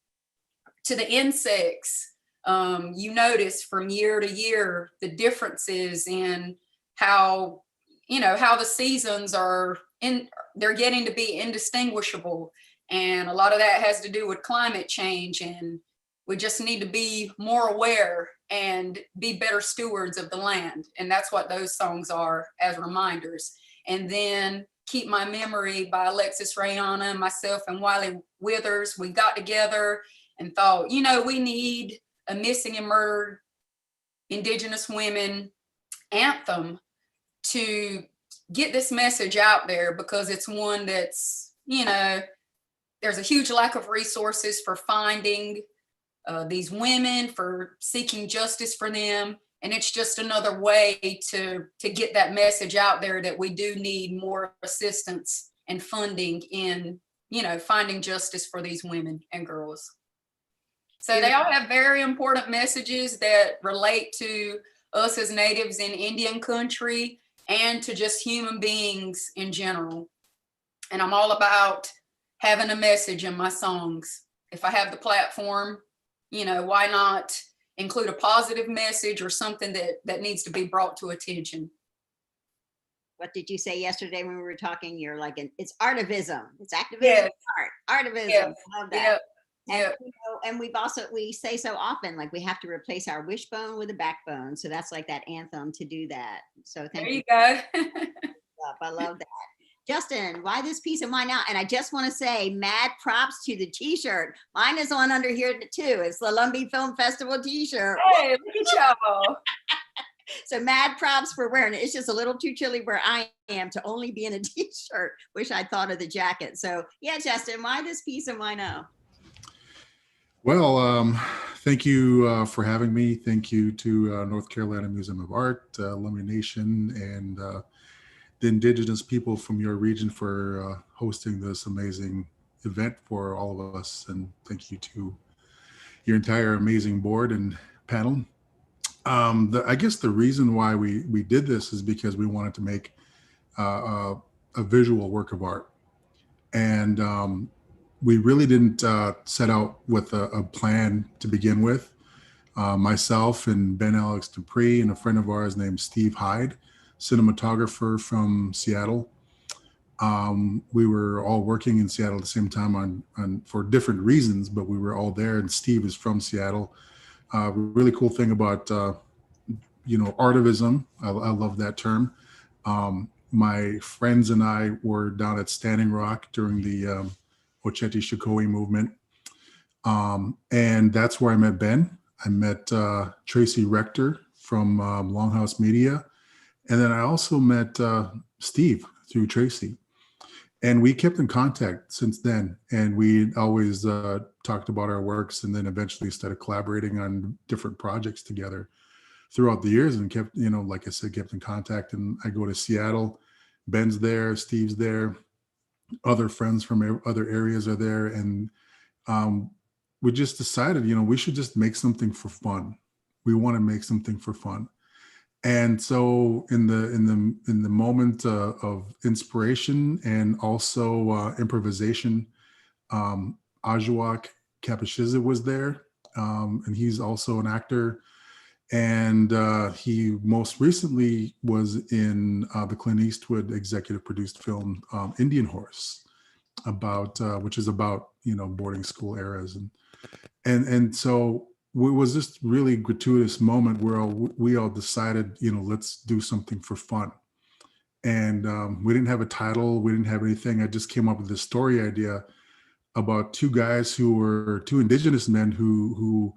to the insects, you notice from year to year the differences in how the seasons they're getting to be indistinguishable. And a lot of that has to do with climate change, and we just need to be more aware and be better stewards of the land. And that's what those songs are, as reminders. And then Keep My Memory by Alexis Rayana and myself and Wiley Withers, we got together and thought, we need a missing and murdered Indigenous women anthem to get this message out there, because it's one that's, there's a huge lack of resources for finding these women, for seeking justice for them. And it's just another way to get that message out there that we do need more assistance and funding in, you know, finding justice for these women and girls. So they all have very important messages that relate to us as natives in Indian country and to just human beings in general. And I'm all about having a message in my songs. If I have the platform, you know, why not include a positive message or something that needs to be brought to attention? What did you say yesterday when we were talking? You're like, it's artivism. It's activism, Yes. art, artivism. Yes. I love that. Yep. And, Yep. you know, and we say so often, like we have to replace our wishbone with a backbone. So that's like that anthem to do that. So thank There you. you go. I love that. Justin, why this piece and why now? And I just want to say mad props to the t-shirt. Mine is on under here too. It's the Lumbee Film Festival t-shirt. Hey, look at y'all. So mad props for wearing it. It's just a little too chilly where I am to only be in a t-shirt. Wish I'd thought of the jacket. So yeah, Justin, why this piece and why now? Well, thank you for having me. Thank you to North Carolina Museum of Art, Lumbee Nation, and the Indigenous people from your region for hosting this amazing event for all of us. And thank you to your entire amazing board and panel. I guess the reason why we did this is because we wanted to make a visual work of art. And we really didn't set out with a plan to begin with. Myself and Ben Alex Dupree and a friend of ours named Steve Hyde, cinematographer from Seattle. We were all working in Seattle at the same time on for different reasons, but we were all there, and Steve is from Seattle. Really cool thing about, you know, artivism. I love that term. My friends and I were down at Standing Rock during the Oceti Shikoi movement. And that's where I met Ben. I met Tracy Rector from Longhouse Media. And then I also met Steve through Tracy. And we kept in contact since then. And we always talked about our works, and then eventually started collaborating on different projects together throughout the years, and kept, you know, like I said, kept in contact. And I go to Seattle, Ben's there, Steve's there, other friends from other areas are there. And we just decided, you know, we should just make something for fun. We want to make something for fun. And so in the moment of inspiration and also improvisation, Ajuak Kapashiza was there, and he's also an actor. And he most recently was in the Clint Eastwood executive produced film Indian Horse, about which is about, you know, boarding school eras. And so it was just really gratuitous moment where we all decided, you know, let's do something for fun. And we didn't have a title, we didn't have anything. I just came up with this story idea about two guys who were two Indigenous men who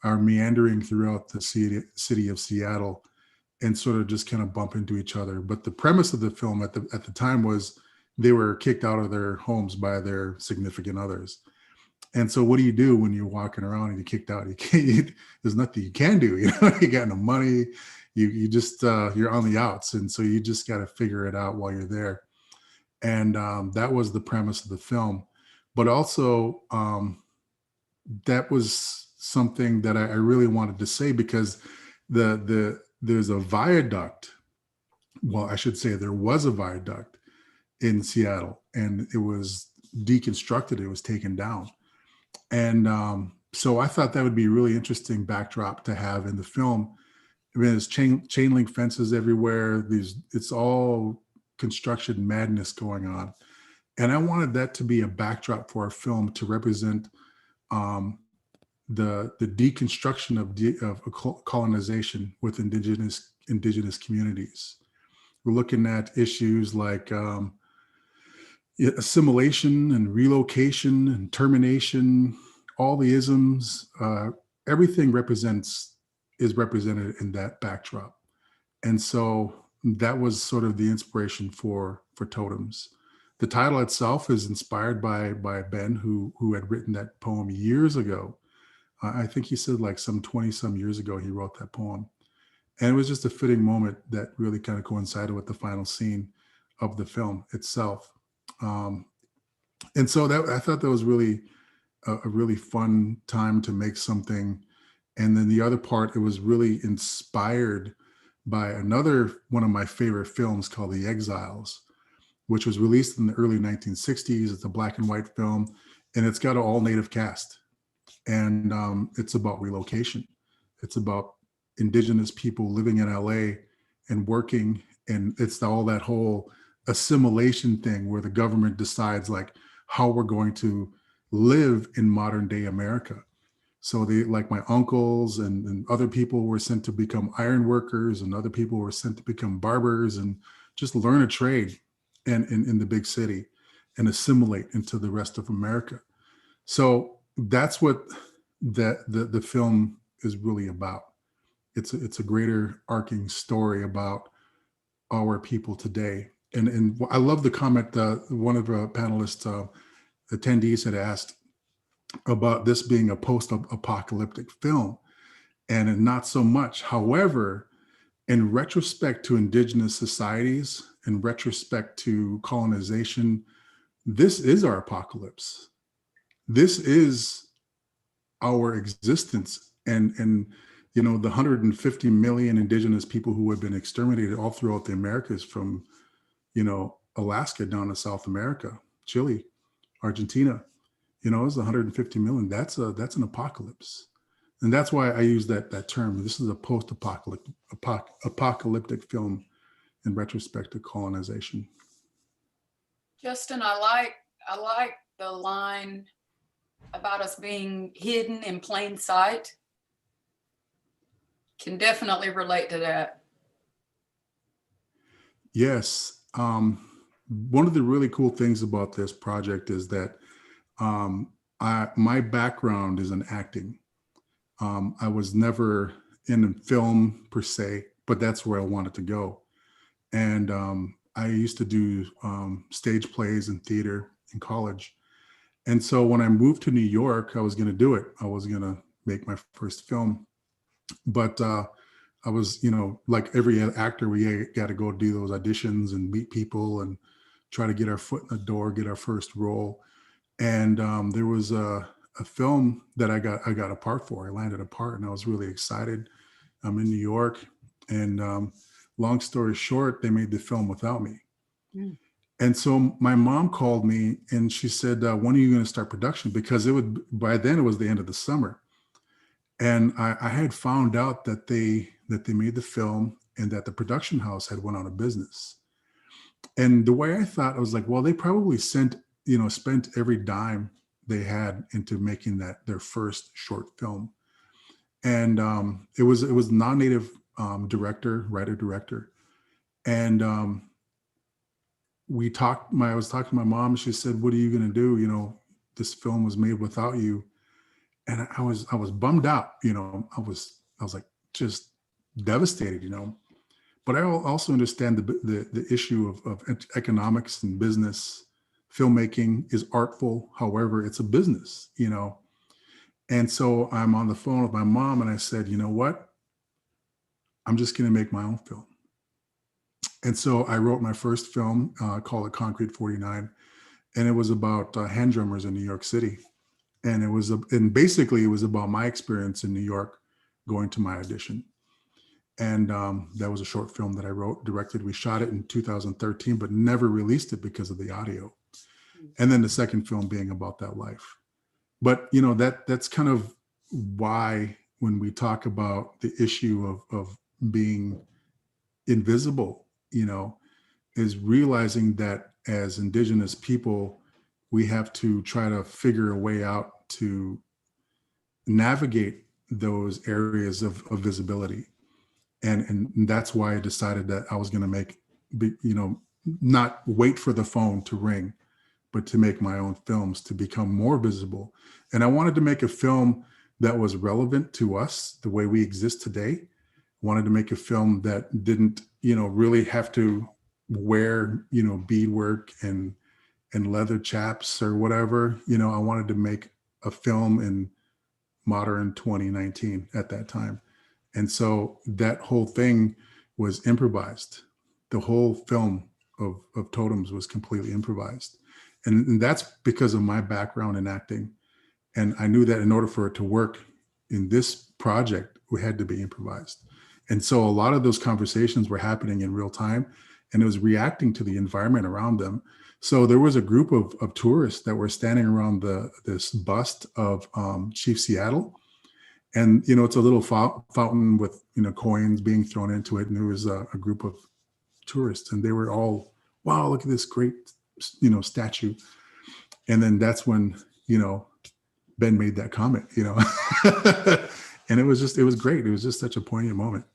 are meandering throughout the city of Seattle and sort of just kind of bump into each other. But the premise of the film at the time was they were kicked out of their homes by their significant others. And so what do you do when you're walking around and you're kicked out? There's nothing you can do, you know, you got no money, you just, you're on the outs. And so you just got to figure it out while you're there. And that was the premise of the film. But also that was something that I really wanted to say, because there's a viaduct. Well, I should say there was a viaduct in Seattle, and it was deconstructed, it was taken down. And so I thought that would be a really interesting backdrop to have in the film. I mean, there's chain link fences everywhere. It's all construction madness going on. And I wanted that to be a backdrop for our film to represent the deconstruction of colonization with indigenous communities. We're looking at issues like assimilation and relocation and termination, all the isms, everything is represented in that backdrop. And so that was sort of the inspiration for Totems. the title itself is inspired by Ben, who had written that poem years ago. I think he said like some 20 some years ago he wrote that poem. And it was just a fitting moment that really kind of coincided with the final scene of the film itself. And so that I thought that was really a really fun time to make something. And then the other part, it was really inspired by another one of my favorite films called The Exiles, which was released in the early 1960s. It's a black and white film, and it's got an all native cast. And it's about relocation. It's about Indigenous people living in LA and working. And it's all that whole assimilation thing where the government decides like how we're going to live in modern day America. So they, like my uncles and other people were sent to become iron workers, and other people were sent to become barbers and just learn a trade in the big city and assimilate into the rest of America. So that's what the film is really about. It's a greater arcing story about our people today. And I love the comment one of the panelists, attendees had asked about this being a post-apocalyptic film, and not so much. However, in retrospect to Indigenous societies, in retrospect to colonization, this is our apocalypse. This is our existence. And you know, the 150 million Indigenous people who have been exterminated all throughout the Americas, from, you know, Alaska down to South America, Chile, Argentina, you know, it's 150 million. That's an apocalypse. And that's why I use that term. This is a post-apocalyptic film in retrospect to colonization. Justin, I like the line about us being hidden in plain sight. Can definitely relate to that. Yes. One of the really cool things about this project is that my background is in acting. I was never in film per se, but that's where I wanted to go. And I used to do stage plays and theater in college. And so when I moved to New York, I was going to do it. I was going to make my first film. But I was, you know, like every actor, we got to go do those auditions and meet people and try to get our foot in the door, get our first role. And there was a film that I got a part for. I landed a part, and I was really excited. I'm in New York, and long story short, they made the film without me. Mm. And so my mom called me, and she said, "When are you going to start production?" Because by then it was the end of the summer, and I had found out that they made the film and that the production house had went out of business. And the way I thought, I was like, well, they probably spent every dime they had into making that their first short film. And it was non-native writer director. And I was talking to my mom, and she said, "What are you going to do? You know, this film was made without you." And I was bummed out, you know, I was like just devastated, you know. But I also understand the issue of economics and business. Filmmaking is artful, however, it's a business, you know. And so I'm on the phone with my mom, and I said, "You know what? I'm just going to make my own film." And so I wrote my first film called Concrete 49, and it was about hand drummers in New York City. And basically it was about my experience in New York going to my audition. And that was a short film that I wrote, directed. We shot it in 2013, but never released it because of the audio. And then the second film being about that life. But, you know, that's kind of why when we talk about the issue of being invisible, you know, is realizing that as Indigenous people, we have to try to figure a way out to navigate those areas of visibility. And that's why I decided that I was going to not wait for the phone to ring, but to make my own films to become more visible. And I wanted to make a film that was relevant to us, the way we exist today. I wanted to make a film that didn't, you know, really have to wear, you know, beadwork and and leather chaps or whatever. I wanted to make a film in modern 2019 at that time. And so that whole thing was improvised. The whole film of Totems was completely improvised. And that's because of my background in acting. And I knew that in order for it to work in this project, we had to be improvised. And so a lot of those conversations were happening in real time, and it was reacting to the environment around them. So there was a group of tourists that were standing around this bust of Chief Seattle. And, it's a little fountain with, coins being thrown into it. And there was a group of tourists, and they were all, wow, look at this great, statue. And then that's when, Ben made that comment, and it was great. It was just such a poignant moment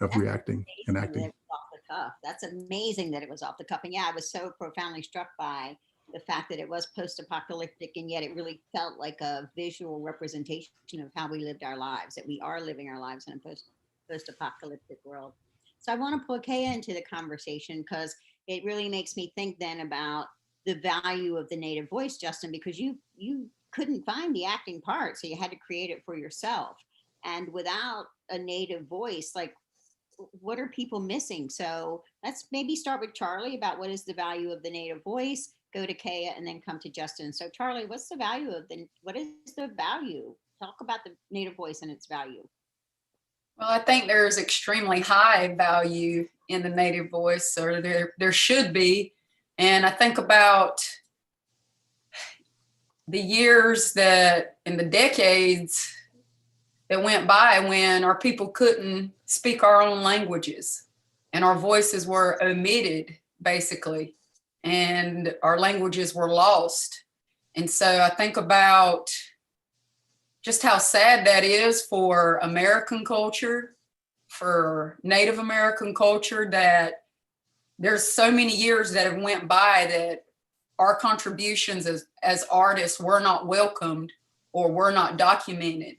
of reacting and acting. Off the cuff. That's amazing that it was off the cuff. And yeah, I was so profoundly struck by the fact that it was post-apocalyptic, and yet it really felt like a visual representation of how we lived our lives, that we are living our lives in a post-apocalyptic world. So I want to pull Kea into the conversation, because it really makes me think then about the value of the native voice, Justin, because you couldn't find the acting part, so you had to create it for yourself. And without a native voice, like, what are people missing? So let's maybe start with Charlie about what is the value of the native voice, go to Kea, and then come to Justin. So Charlie, what is the value? Talk about the native voice and its value. Well, I think there's extremely high value in the native voice, or there should be. And I think about the years and the decades that went by when our people couldn't speak our own languages and our voices were omitted, basically, and our languages were lost. And so I think about just how sad that is for American culture, for Native American culture, that there's so many years that have went by that our contributions as artists were not welcomed or were not documented.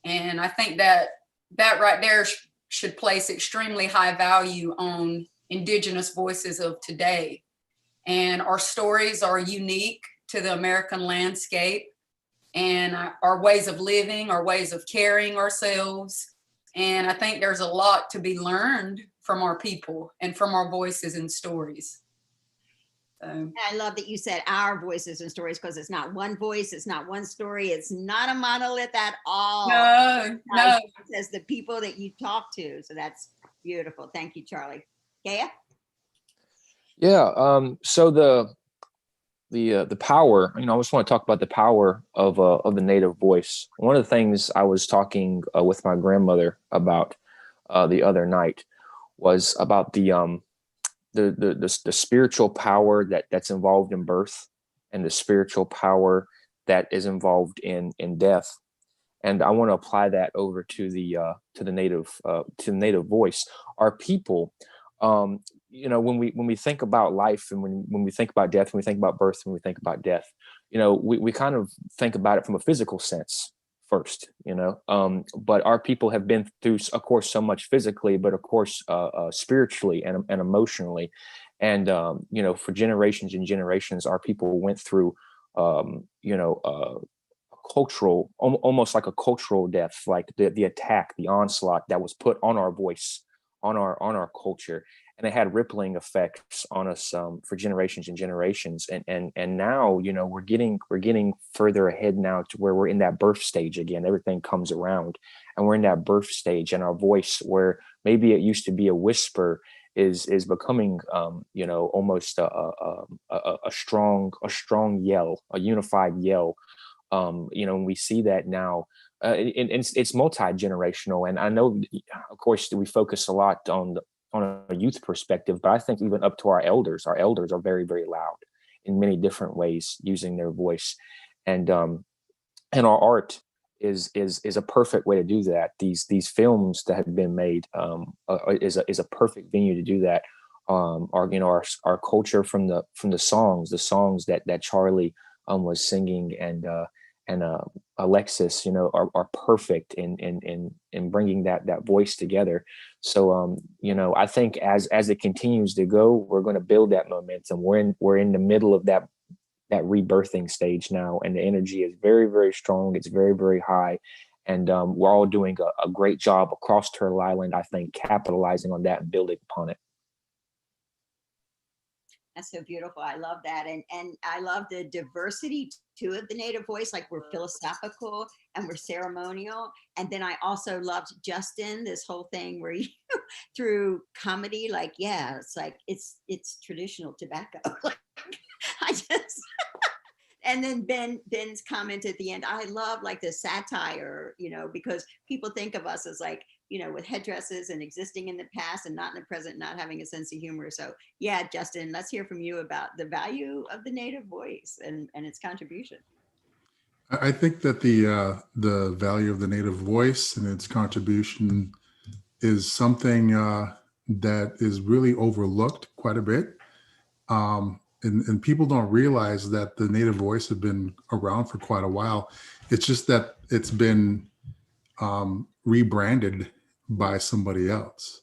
And I think that right there should place extremely high value on Indigenous voices of today. And our stories are unique to the American landscape, and our ways of living, our ways of carrying ourselves. And I think there's a lot to be learned from our people and from our voices and stories. I love that you said our voices and stories, because it's not one voice, it's not one story, it's not a monolith at all. No. It says the people that you talk to. So that's beautiful. Thank you, Charlie. Kea? Yeah. So the power, I just want to talk about the power of the native voice. One of the things I was talking with my grandmother about the other night was about the spiritual power that's involved in birth, and the spiritual power that is involved in death. And I want to apply that over to the native voice. Our people, when we think about life, and when we think about death, when we think about birth, when we think about death, we kind of think about it from a physical sense first, but our people have been through, of course, so much physically, but of course, spiritually and emotionally. And, for generations and generations, our people went through, cultural, almost like a cultural death, like the attack, the onslaught that was put on our voice, on our culture. And it had rippling effects on us for generations and generations. And now, we're getting further ahead now to where we're in that birth stage again. Everything comes around, and we're in that birth stage, and our voice, where maybe it used to be a whisper, is becoming almost a strong yell, a unified yell. And we see that now. It's multi-generational, and I know, of course, we focus a lot on a youth perspective, but I think even up to our elders are very, very loud in many different ways, using their voice, and our art is a perfect way to do that. These films that have been made is a perfect venue to do that. Our culture from the songs that Charlie was singing, and Alexis, are perfect in bringing that voice together. So, I think as it continues to go, we're going to build that momentum. We're in the middle of that rebirthing stage now, and the energy is very, very strong. It's very, very high, and we're all doing a great job across Turtle Island, I think, capitalizing on that and building upon it. That's so beautiful. I love that. And I love the diversity too of the Native voice. Like we're philosophical and we're ceremonial. And then I also loved Justin, this whole thing where you through comedy, like, yeah, it's like it's traditional tobacco. I just and then Ben's comment at the end, I love like the satire, because people think of us as like, with headdresses and existing in the past and not in the present, not having a sense of humor. So yeah, Justin, let's hear from you about the value of the Native voice and its contribution. I think that the value of the Native voice and its contribution is something that is really overlooked quite a bit. And people don't realize that the Native voice has been around for quite a while. It's just that it's been rebranded by somebody else.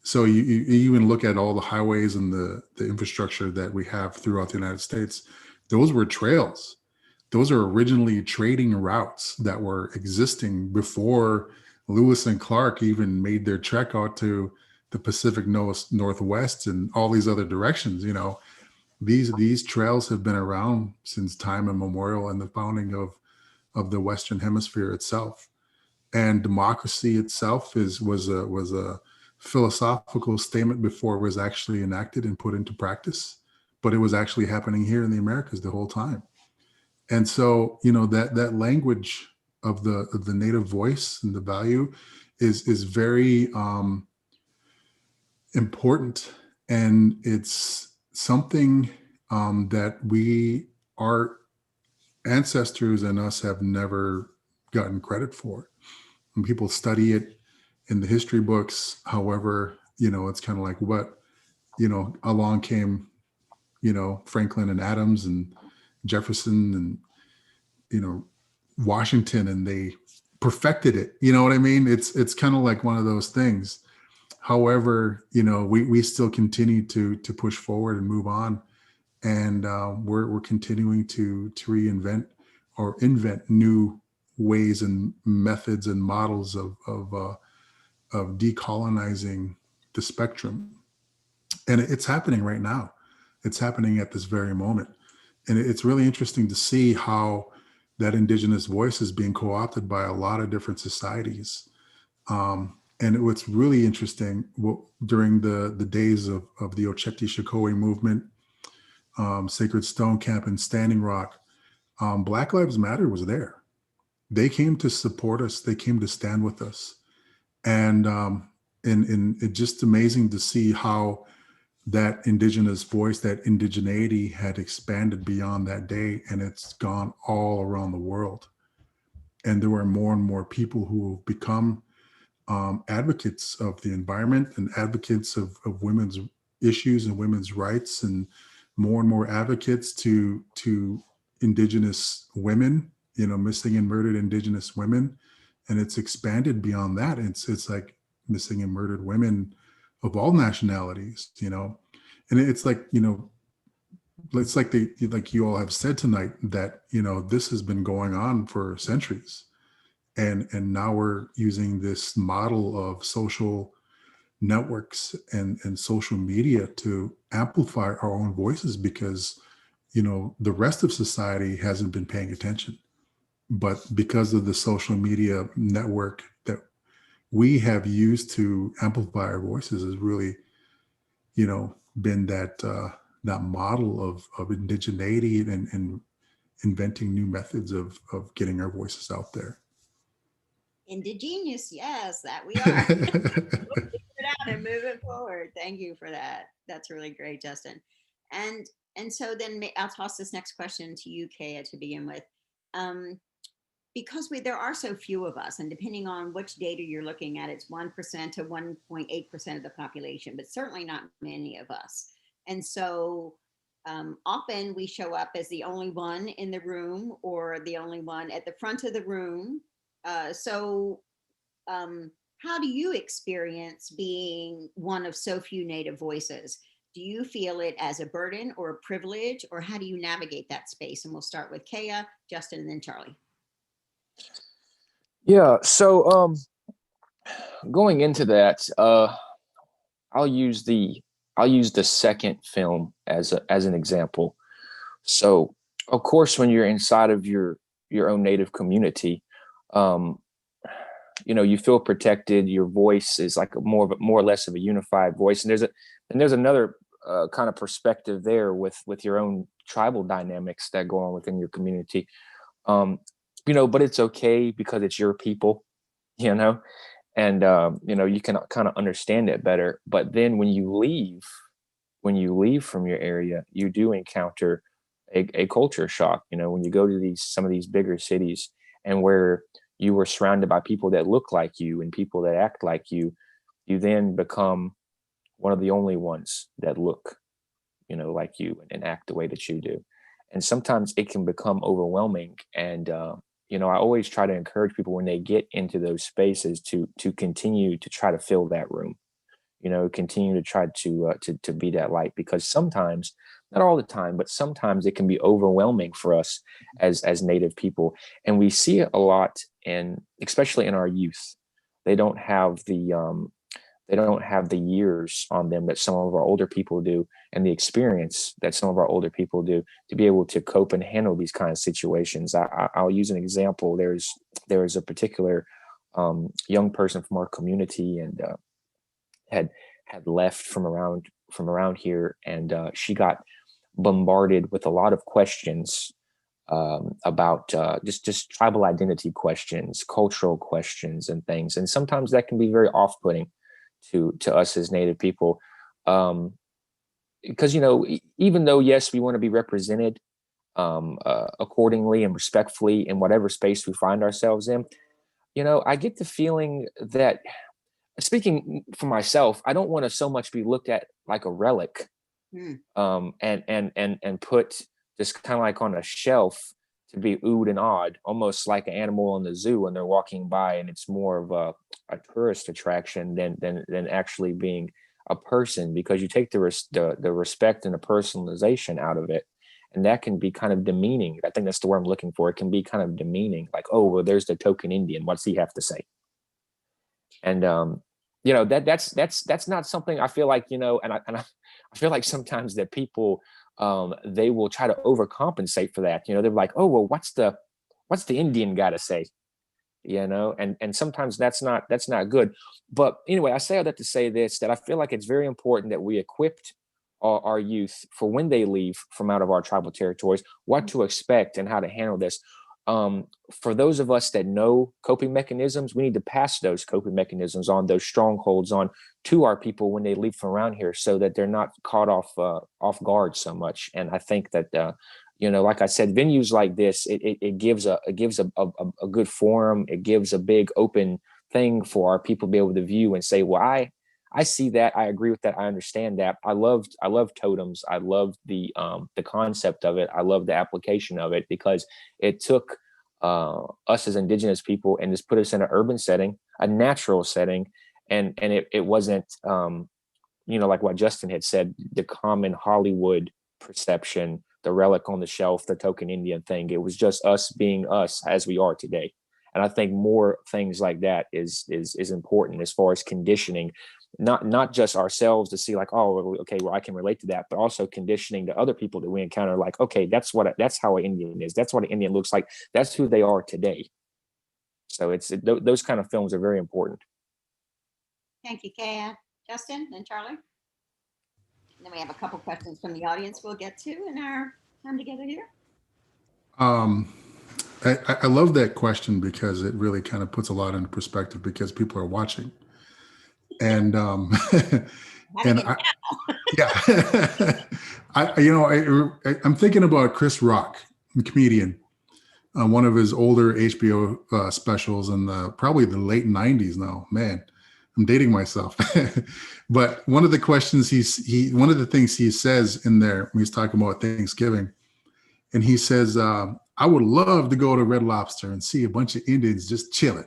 So you even look at all the highways and the infrastructure that we have throughout the United States. Those were trails. Those are originally trading routes that were existing before Lewis and Clark even made their trek out to the Pacific Northwest and all these other directions. These trails have been around since time immemorial and the founding of the Western Hemisphere itself. And democracy itself was a philosophical statement before it was actually enacted and put into practice, but it was actually happening here in the Americas the whole time. And so, that language of the Native voice and the value is very important, and it's something that our ancestors and us have never gotten credit for. And people study it in the history books. However, it's kind of like what, along came, Franklin and Adams and Jefferson and, Washington, and they perfected it. You know what I mean? It's kind of like one of those things. However, we still continue to push forward and move on. And we're continuing to reinvent or invent new ways and methods and models of decolonizing the spectrum. And it's happening right now. It's happening at this very moment. And it's really interesting to see how that Indigenous voice is being co-opted by a lot of different societies. And what's really interesting, during the days of the Oceti-Sakowin movement, Sacred Stone Camp and Standing Rock, Black Lives Matter was there. They came to support us. They came to stand with us. And it's just amazing to see how that Indigenous voice, that indigeneity had expanded beyond that day, and it's gone all around the world. And there are more and more people who have become advocates of the environment and advocates of women's issues and women's rights, and more advocates to Indigenous women, missing and murdered Indigenous women. And it's expanded beyond that. It's like missing and murdered women of all nationalities, and it's like, it's like you all have said tonight that, this has been going on for centuries. And now we're using this model of social networks and social media to amplify our own voices, because, the rest of society hasn't been paying attention. But because of the social media network that we have used to amplify our voices has really, been that model of indigeneity and inventing new methods of getting our voices out there. Indigenous, yes, that we are. We'll figure it out and move it forward. Thank you for that. That's really great, Justin. And so then I'll toss this next question to you, Kaya, to begin with. Because there are so few of us, and depending on which data you're looking at, it's 1% to 1.8% of the population, but certainly not many of us. And so often we show up as the only one in the room or the only one at the front of the room. So how do you experience being one of so few Native voices? Do you feel it as a burden or a privilege, or how do you navigate that space? And we'll start with Kea, Justin, and then Charlie. Yeah. So going into that, I'll use the second film as an example. So of course, when you're inside of your own Native community, you feel protected. Your voice is like more or less of a unified voice. And there's another kind of perspective there with your own tribal dynamics that go on within your community. But it's okay because it's your people, and you can kind of understand it better. But then when you leave from your area, you do encounter a culture shock. When you go to some of these bigger cities, and where you were surrounded by people that look like you and people that act like you then become one of the only ones that look, like you and act the way that you do. And sometimes it can become overwhelming. And, I always try to encourage people when they get into those spaces to continue to try to fill that room, continue to try to be that light, because sometimes, not all the time, but sometimes it can be overwhelming for us as Native people. And we see it a lot, especially in our youth. They don't have the years on them that some of our older people do, and the experience that some of our older people do to be able to cope and handle these kind of situations. I'll use an example. There's a particular young person from our community, and had left from around here, and she got bombarded with a lot of questions about just tribal identity questions, cultural questions, and things. And sometimes that can be very off-putting to us as Native people, because even though, yes, we want to be represented accordingly and respectfully in whatever space we find ourselves in, I get the feeling that, speaking for myself, I don't want to so much be looked at like a relic, and put just kind of like on a shelf to be oohed and awed, almost like an animal in the zoo when they're walking by, and it's more of a tourist attraction than actually being a person, because you take the respect and the personalization out of it, and that can be kind of demeaning. I think that's the word I'm looking for. It can be kind of demeaning, like, oh, well, there's the token Indian. What's he have to say? And that's not something I feel like, and I feel like sometimes that people they will try to overcompensate for that. They're like, oh, well, what's the Indian got to say? And sometimes that's not good. But anyway, I say all that to say this, that I feel like it's very important that we equipped our youth for when they leave from out of our tribal territories, what to expect and how to handle this. For those of us that know coping mechanisms, we need to pass those coping mechanisms on, those strongholds on, to our people when they leave from around here, so that they're not caught off guard so much. And I think that like I said, venues like this, it gives a good forum. It gives a big open thing for our people to be able to view and say, well, I see that, I agree with that, I understand that. I love totems. I love the concept of it. I love the application of it, because it took us as Indigenous people and just put us in an urban setting, a natural setting, and it wasn't like what Justin had said, the common Hollywood perception, the relic on the shelf, the token Indian thing. It was just us being us as we are today. And I think more things like that is important as far as conditioning, not just ourselves to see like, oh, okay, well, I can relate to that, but also conditioning to other people that we encounter, like, okay, that's how an Indian is. That's what an Indian looks like. That's who they are today. So those kind of films are very important. Thank you, Kea. Justin and Charlie. And then we have a couple questions from the audience we'll get to in our time together here. I love that question, because it really kind of puts a lot into perspective, because people are watching. And I'm thinking about Chris Rock, the comedian, one of his older HBO specials in probably the late 90s now. Man, I'm dating myself. But one of the questions one of the things he says in there when he's talking about Thanksgiving, and he says, I would love to go to Red Lobster and see a bunch of Indians just chilling,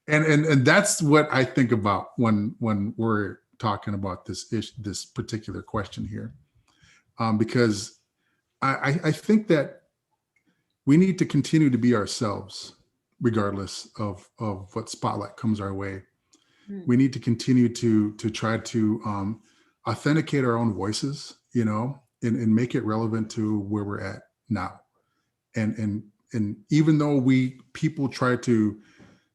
And that's what I think about when we're talking about this particular question here, because I think that we need to continue to be ourselves, regardless of what spotlight comes our way. We need to continue to try to authenticate our own voices, and make it relevant to where we're at now. And even though people try to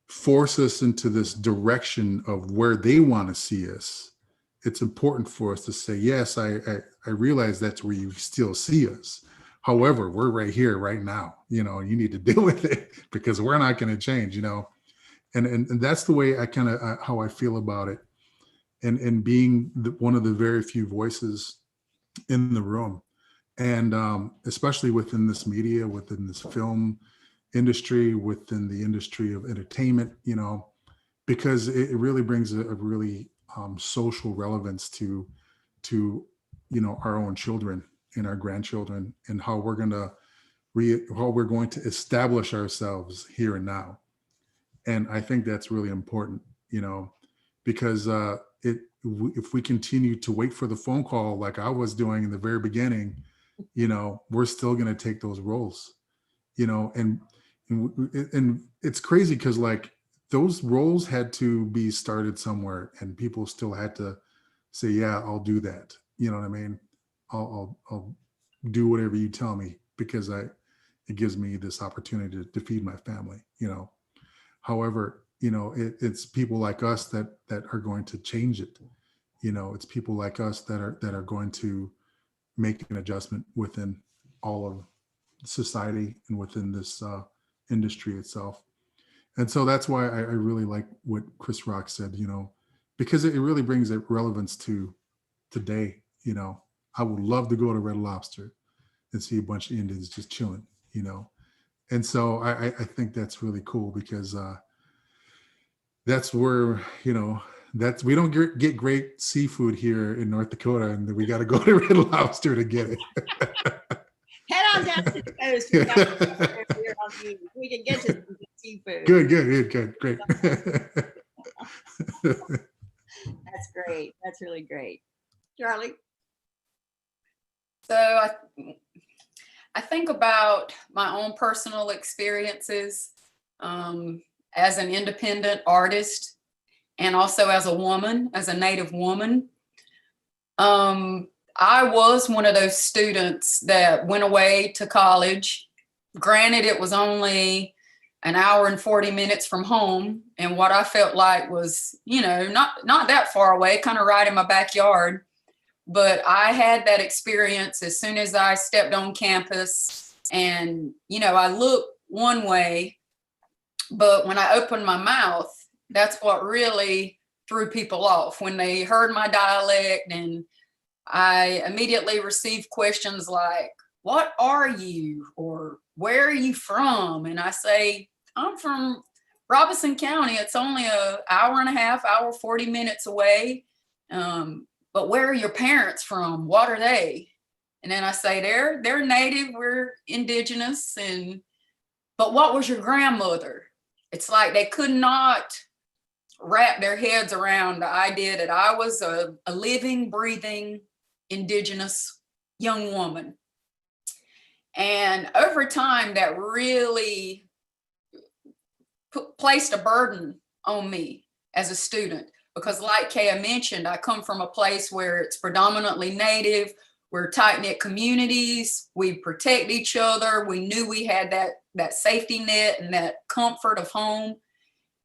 force us into this direction of where they want to see us, it's important for us to say, yes, I realize that's where you still see us. However, we're right here, right now. You need to deal with it because we're not going to change. And that's the way I kind of how I feel about it. And being one of the very few voices in the room, and especially within this media, within this film industry, within the industry of entertainment, because it really brings a really social relevance to our own children and our grandchildren, and how we're going to establish ourselves here and now. And I think that's really important, because if we continue to wait for the phone call like I was doing in the very beginning, we're still going to take those roles, and it's crazy because like those roles had to be started somewhere, and people still had to say, yeah, I'll do that. You know what I mean? I'll do whatever you tell me, because it gives me this opportunity to feed my family, However, it's people like us that are going to change it. It's people like us that are going to make an adjustment within all of society and within this industry itself. And so that's why I really like what Chris Rock said, because it really brings a relevance to today. I would love to go to Red Lobster and see a bunch of Indians just chilling, And so I think that's really cool, because that's where, we don't get great seafood here in North Dakota, and we got to go to Red Lobster to get it. Head on down to the coast. We can get to some seafood. Good, great. That's great. That's really great. Charlie? So I think about my own personal experiences as an independent artist, and also as a woman, as a Native woman. I was one of those students that went away to college. Granted, it was only an hour and 40 minutes from home, and what I felt like was, not that far away, kind of right in my backyard. But I had that experience as soon as I stepped on campus, and, I looked one way, but when I opened my mouth, that's what really threw people off, when they heard my dialect. And I immediately received questions like, what are you? Or where are you from? And I say, I'm from Robeson County. It's only an hour and a half, hour, 40 minutes away. But where are your parents from? What are they? And then I say, they're Native, we're Indigenous. But what was your grandmother? It's like they could not wrap their heads around the idea that I was a living, breathing, Indigenous young woman. And over time, that really placed a burden on me as a student. Because like Kea mentioned, I come from a place where it's predominantly Native. We're tight-knit communities. We protect each other. We knew we had that safety net and that comfort of home.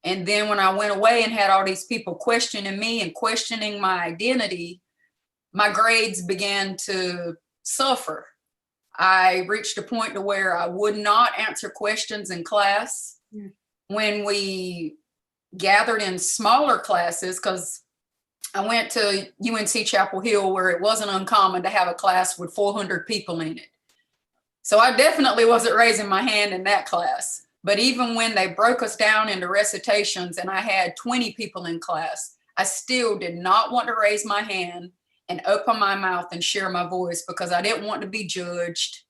And then when I went away and had all these people questioning me and questioning my identity, my grades began to suffer. I reached a point to where I would not answer questions in class. Mm. When we gathered in smaller classes, because I went to UNC Chapel Hill, where it wasn't uncommon to have a class with 400 people in it. So I definitely wasn't raising my hand in that class. But even when they broke us down into recitations and I had 20 people in class, I still did not want to raise my hand and open my mouth and share my voice, because I didn't want to be judged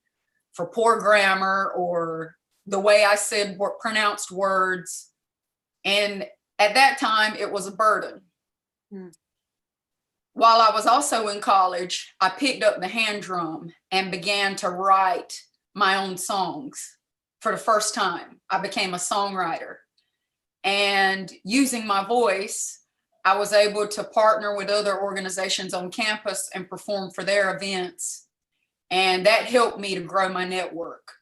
for poor grammar or the way I said pronounced words. And at that time, it was a burden. Hmm. while I was also in college, I picked up the hand drum and began to write my own songs for the first time. I became a songwriter. And using my voice, I was able to partner with other organizations on campus and perform for their events. And that helped me to grow my network.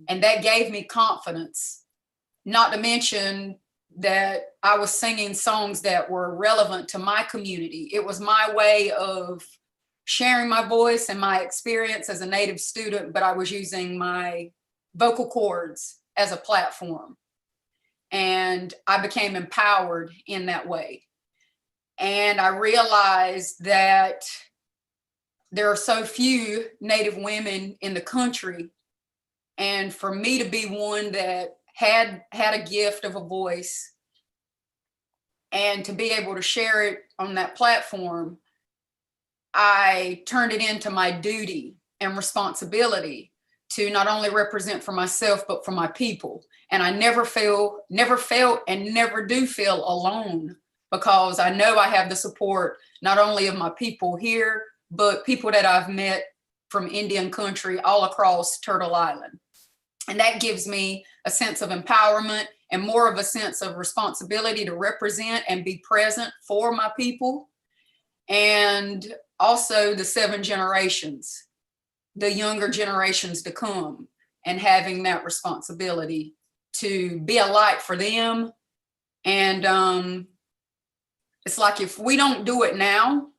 And that gave me confidence, not to mention that I was singing songs that were relevant to my community. It was my way of sharing my voice and my experience as a Native student, but I was using my vocal cords as a platform. And I became empowered in that way. And I realized that there are so few Native women in the country. And for me to be one that had a gift of a voice and to be able to share it on that platform, I turned it into my duty and responsibility to not only represent for myself, but for my people. And I never felt and never do feel alone, because I know I have the support not only of my people here, but people that I've met from Indian country all across Turtle Island. And that gives me a sense of empowerment and more of a sense of responsibility to represent and be present for my people. And also the 7 generations, the younger generations to come, and having that responsibility to be a light for them. And it's like, if we don't do it now,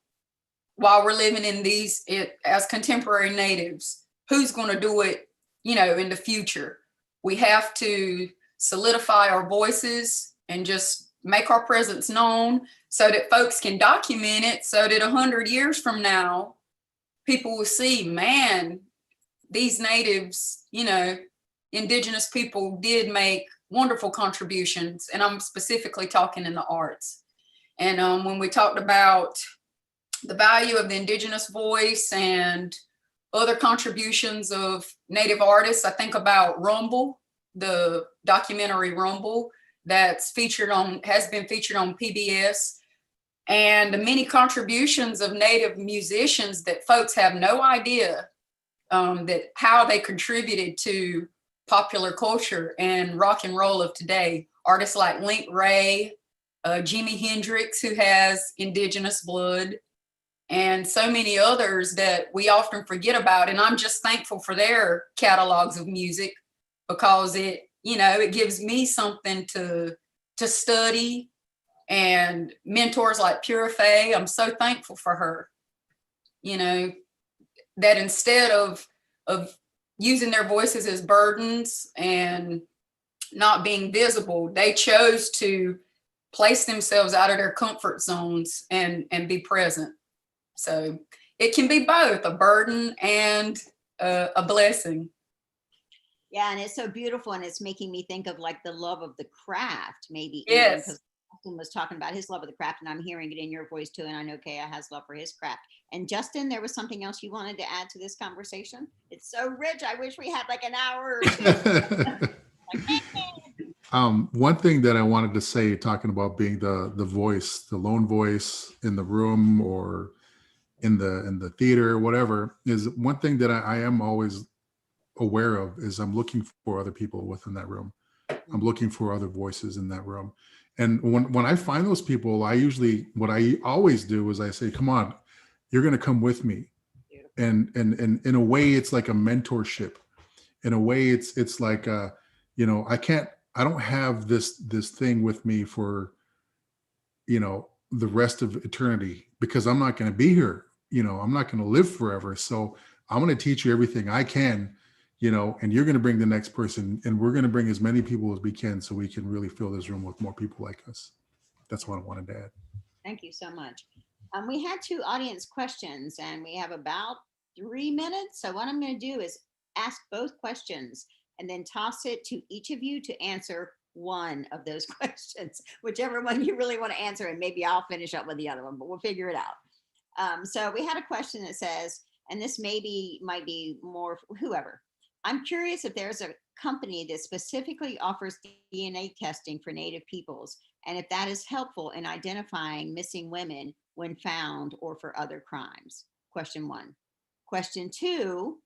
while we're living in these, as contemporary Natives, who's going to do it, in the future? We have to solidify our voices and just make our presence known so that folks can document it, so that 100 years from now, people will see, man, these Natives, Indigenous people did make wonderful contributions. And I'm specifically talking in the arts. And when we talked about the value of the Indigenous voice and other contributions of Native artists, I think about Rumble, the documentary Rumble has been featured on PBS, and the many contributions of Native musicians that folks have no idea that how they contributed to popular culture and rock and roll of today. Artists like Link Ray, Jimi Hendrix, who has Indigenous blood, and so many others that we often forget about. And I'm just thankful for their catalogs of music, because it gives me something to study. And mentors like Pure Faye, I'm so thankful for her, that instead of using their voices as burdens and not being visible, they chose to place themselves out of their comfort zones and be present. So it can be both a burden and a blessing. Yeah, and it's so beautiful, and it's making me think of like the love of the craft, maybe. Yes. Because Justin was talking about his love of the craft, and I'm hearing it in your voice too. And I know Kaya has love for his craft. And Justin, there was something else you wanted to add to this conversation? It's so rich. I wish we had like an hour or two. One thing that I wanted to say, talking about being the voice, the lone voice in the room or in the theater, whatever, is one thing that I am always aware of is I'm looking for other people within that room. I'm looking for other voices in that room. And when I find those people, what I always do is I say, come on, you're going to come with me. And in a way, it's like a mentorship. In a way, it's like, I don't have this thing with me for, the rest of eternity, because I'm not going to be here. I'm not going to live forever. So I'm going to teach you everything I can, and you're going to bring the next person, and we're going to bring as many people as we can so we can really fill this room with more people like us. That's what I wanted to add. Thank you so much. We had 2 audience questions, and we have about 3 minutes. So what I'm going to do is ask both questions and then toss it to each of you to answer one of those questions, whichever one you really want to answer, and maybe I'll finish up with the other one, but we'll figure it out. So we had a question that says, and this might be more whoever. I'm curious if there's a company that specifically offers DNA testing for Native peoples and if that is helpful in identifying missing women when found or for other crimes. Question 1. Question 2,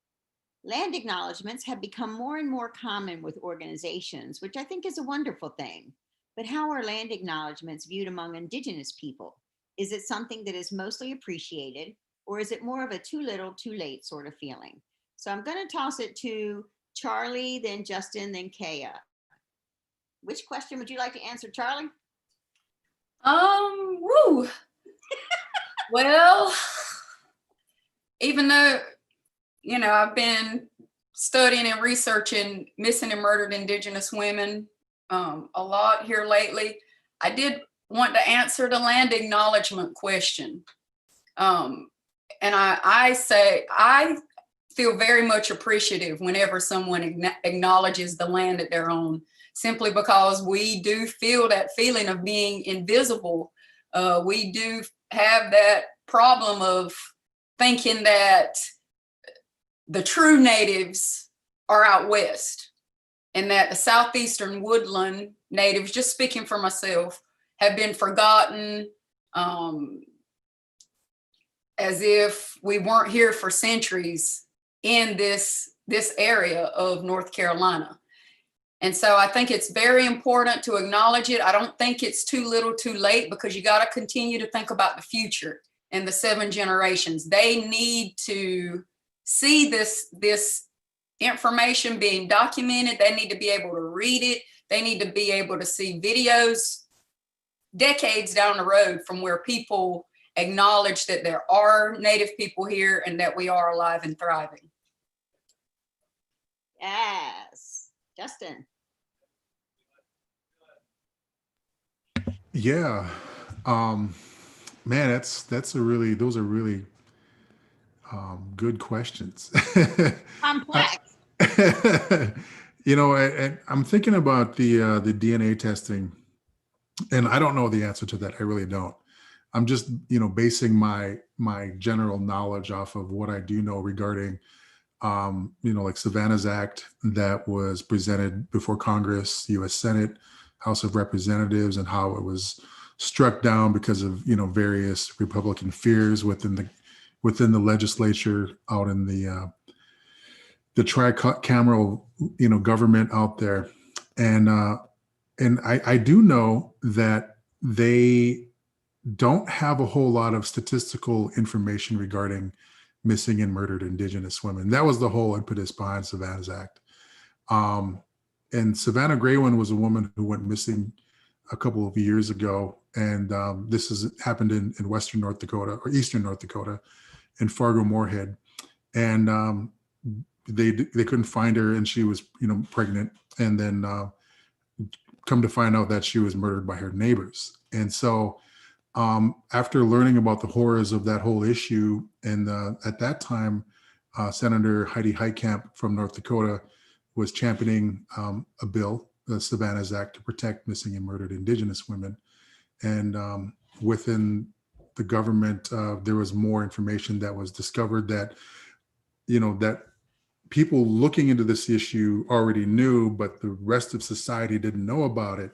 land acknowledgements have become more and more common with organizations, which I think is a wonderful thing. But how are land acknowledgements viewed among Indigenous people? Is it something that is mostly appreciated, or is it more of a too little, too late sort of feeling? So I'm going to toss it to Charlie, then Justin, then Kaya. Which question would you like to answer, Charlie? Woo. Well, even though, you know, I've been studying and researching missing and murdered Indigenous women a lot here lately, I did want to answer the land acknowledgement question. And I say, I feel very much appreciative whenever someone acknowledges the land that they're on, simply because we do feel that feeling of being invisible. We do have that problem of thinking that the true natives are out west, and that the southeastern woodland natives, just speaking for myself, have been forgotten, as if we weren't here for centuries in this area of North Carolina. And so I think it's very important to acknowledge it. I don't think it's too little too late, because you got to continue to think about the future and the 7 generations. They need to see this information being documented. They need to be able to read it. They need to be able to see videos decades down the road from where people acknowledge that there are Native people here and that we are alive and thriving. Yes. Justin. Yeah. Man, those are really good questions. Complex. You know, I'm thinking about the DNA testing, and I don't know the answer to that. I really don't. I'm just, basing my general knowledge off of what I do know regarding, like Savannah's Act that was presented before Congress, U.S. Senate, House of Representatives, and how it was struck down because of, various Republican fears within the legislature, out in the tricameral, government out there. And I do know that they don't have a whole lot of statistical information regarding missing and murdered Indigenous women. That was the whole impetus behind Savannah's Act. And Savannah Graywin was a woman who went missing a couple of years ago. And this has happened in Western North Dakota, or Eastern North Dakota, in Fargo-Moorhead. And they couldn't find her, and she was, pregnant. And then come to find out that she was murdered by her neighbors. And so after learning about the horrors of that whole issue, and at that time, Senator Heidi Heitkamp from North Dakota was championing a bill, the Savannah's Act, to protect missing and murdered Indigenous women. And within the government, there was more information that was discovered that, that people looking into this issue already knew, but the rest of society didn't know about it.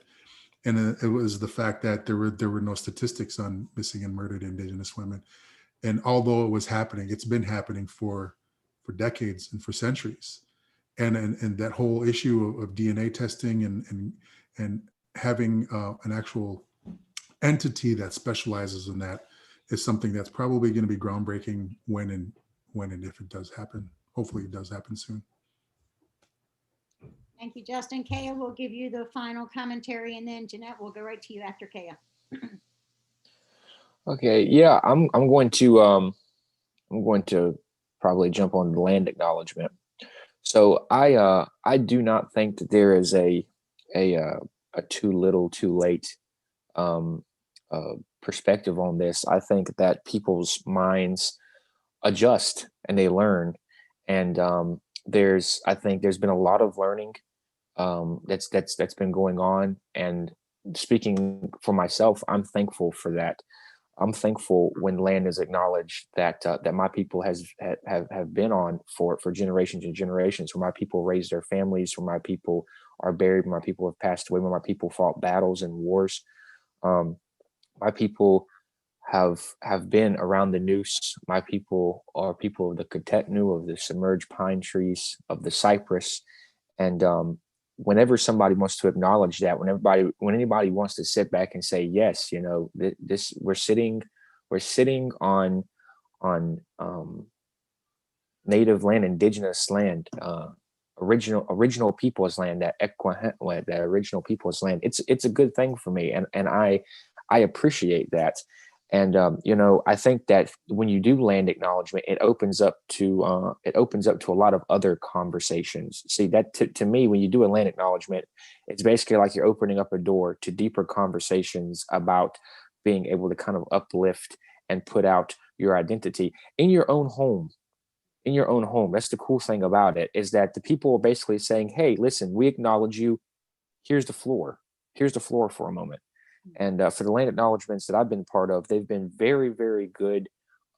And it was the fact that there were no statistics on missing and murdered Indigenous women. And although it was happening, it's been happening for decades and for centuries. And that whole issue of DNA testing and having an actual entity that specializes in that is something that's probably going to be groundbreaking when and if it does happen. Hopefully it does happen soon. Thank you, Justin. Kaya will give you the final commentary, and then Jeanette will go right to you after Kaya. Okay, yeah, I'm going to probably jump on the land acknowledgement. So I do not think that there is a too little, too late perspective on this. I think that people's minds adjust and they learn, and I think there's been a lot of learning that's been going on. And speaking for myself, I'm thankful for that. I'm thankful when land is acknowledged that my people have been on for generations and generations, where my people raised their families, where my people are buried, where my people have passed away, where my people fought battles and wars. My people have been around the noose. My people are people of the Katetnu, of the submerged pine trees, of the cypress. And whenever somebody wants to acknowledge that, when anybody wants to sit back and say, yes, you know, this we're sitting on native land, indigenous land, original people's land, that original people's land. It's a good thing for me, and I appreciate that. And you know, I think that when you do land acknowledgement, it opens up to a lot of other conversations. See, that to me, when you do a land acknowledgement, it's basically like you're opening up a door to deeper conversations about being able to kind of uplift and put out your identity in your own home. In your own home. That's the cool thing about it, is that the people are basically saying, hey, listen, we acknowledge you. Here's the floor. Here's the floor for a moment. And for the land acknowledgements that I've been part of, they've been very, very good.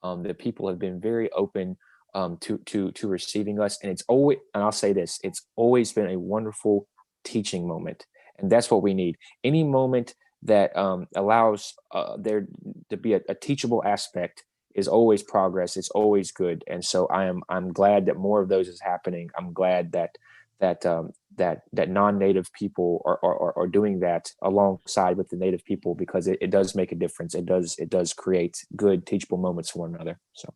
The people have been very open to receiving us. And it's always, and I'll say this, it's always been a wonderful teaching moment. And that's what we need. Any moment that allows there to be a teachable aspect is always progress. It's always good. And so I'm glad that more of those is happening. I'm glad that non-native people are doing that alongside with the native people, because it does make a difference. It does create good teachable moments for one another. So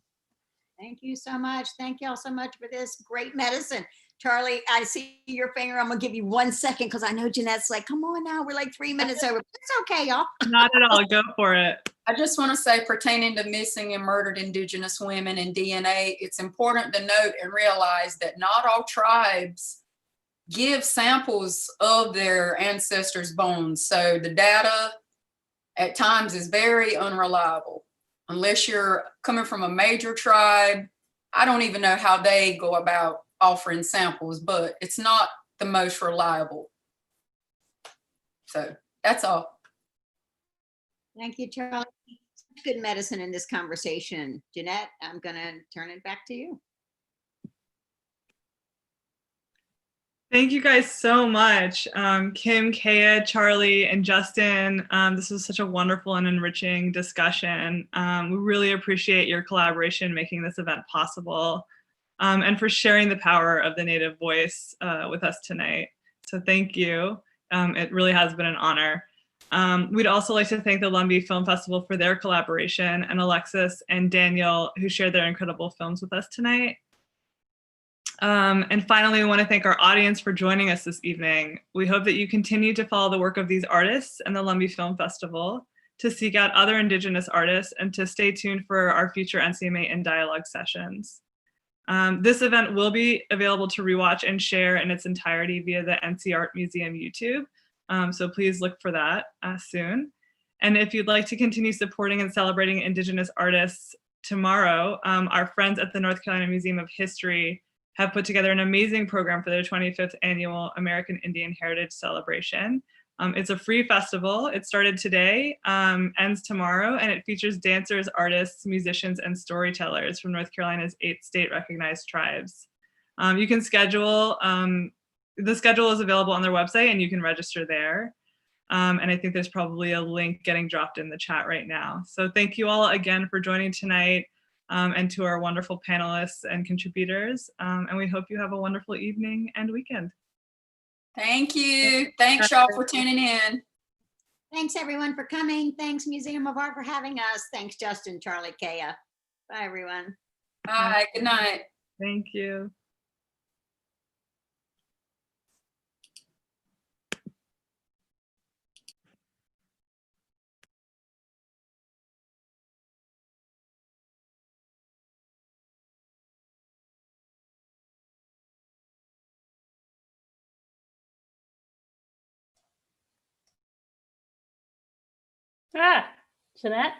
thank you so much. Thank y'all so much for this great medicine. Charlie, I see your finger. I'm gonna give you 1 second because I know Jeanette's like, come on now, we're like 3 minutes over. It's okay, y'all. Not at all. Go for it. I just want to say, pertaining to missing and murdered Indigenous women and DNA, it's important to note and realize that not all tribes give samples of their ancestors' bones. So the data at times is very unreliable. Unless you're coming from a major tribe, I don't even know how they go about offering samples, but it's not the most reliable. So that's all. Thank you, Charlie. Good medicine in this conversation. Jeanette, I'm gonna turn it back to you. Thank you guys so much. Kim, Kea, Charlie, and Justin. This was such a wonderful and enriching discussion. We really appreciate your collaboration making this event possible, and for sharing the power of the Native voice with us tonight. So thank you. It really has been an honor. We'd also like to thank the Lumbee Film Festival for their collaboration, and Alexis and Daniel, who shared their incredible films with us tonight. And finally, we want to thank our audience for joining us this evening. We hope that you continue to follow the work of these artists and the Lumbee Film Festival, to seek out other Indigenous artists, and to stay tuned for our future NCMA in Dialogue sessions. This event will be available to rewatch and share in its entirety via the NC Art Museum YouTube. So please look for that soon. And if you'd like to continue supporting and celebrating Indigenous artists, tomorrow, our friends at the North Carolina Museum of History have put together an amazing program for their 25th annual American Indian Heritage Celebration. It's a free festival. It started today, ends tomorrow, and it features dancers, artists, musicians, and storytellers from North Carolina's 8 state recognized tribes. You can schedule, the schedule is available on their website, and you can register there. And I think there's probably a link getting dropped in the chat right now. So thank you all again for joining tonight, and to our wonderful panelists and contributors. And we hope you have a wonderful evening and weekend. Thank you. Thanks, y'all, for tuning in. Thanks, everyone, for coming. Thanks, Museum of Art, for having us. Thanks, Justin, Charlie, Kea. Bye, everyone. Bye. Good night. Thank you. Ah, Jeanette.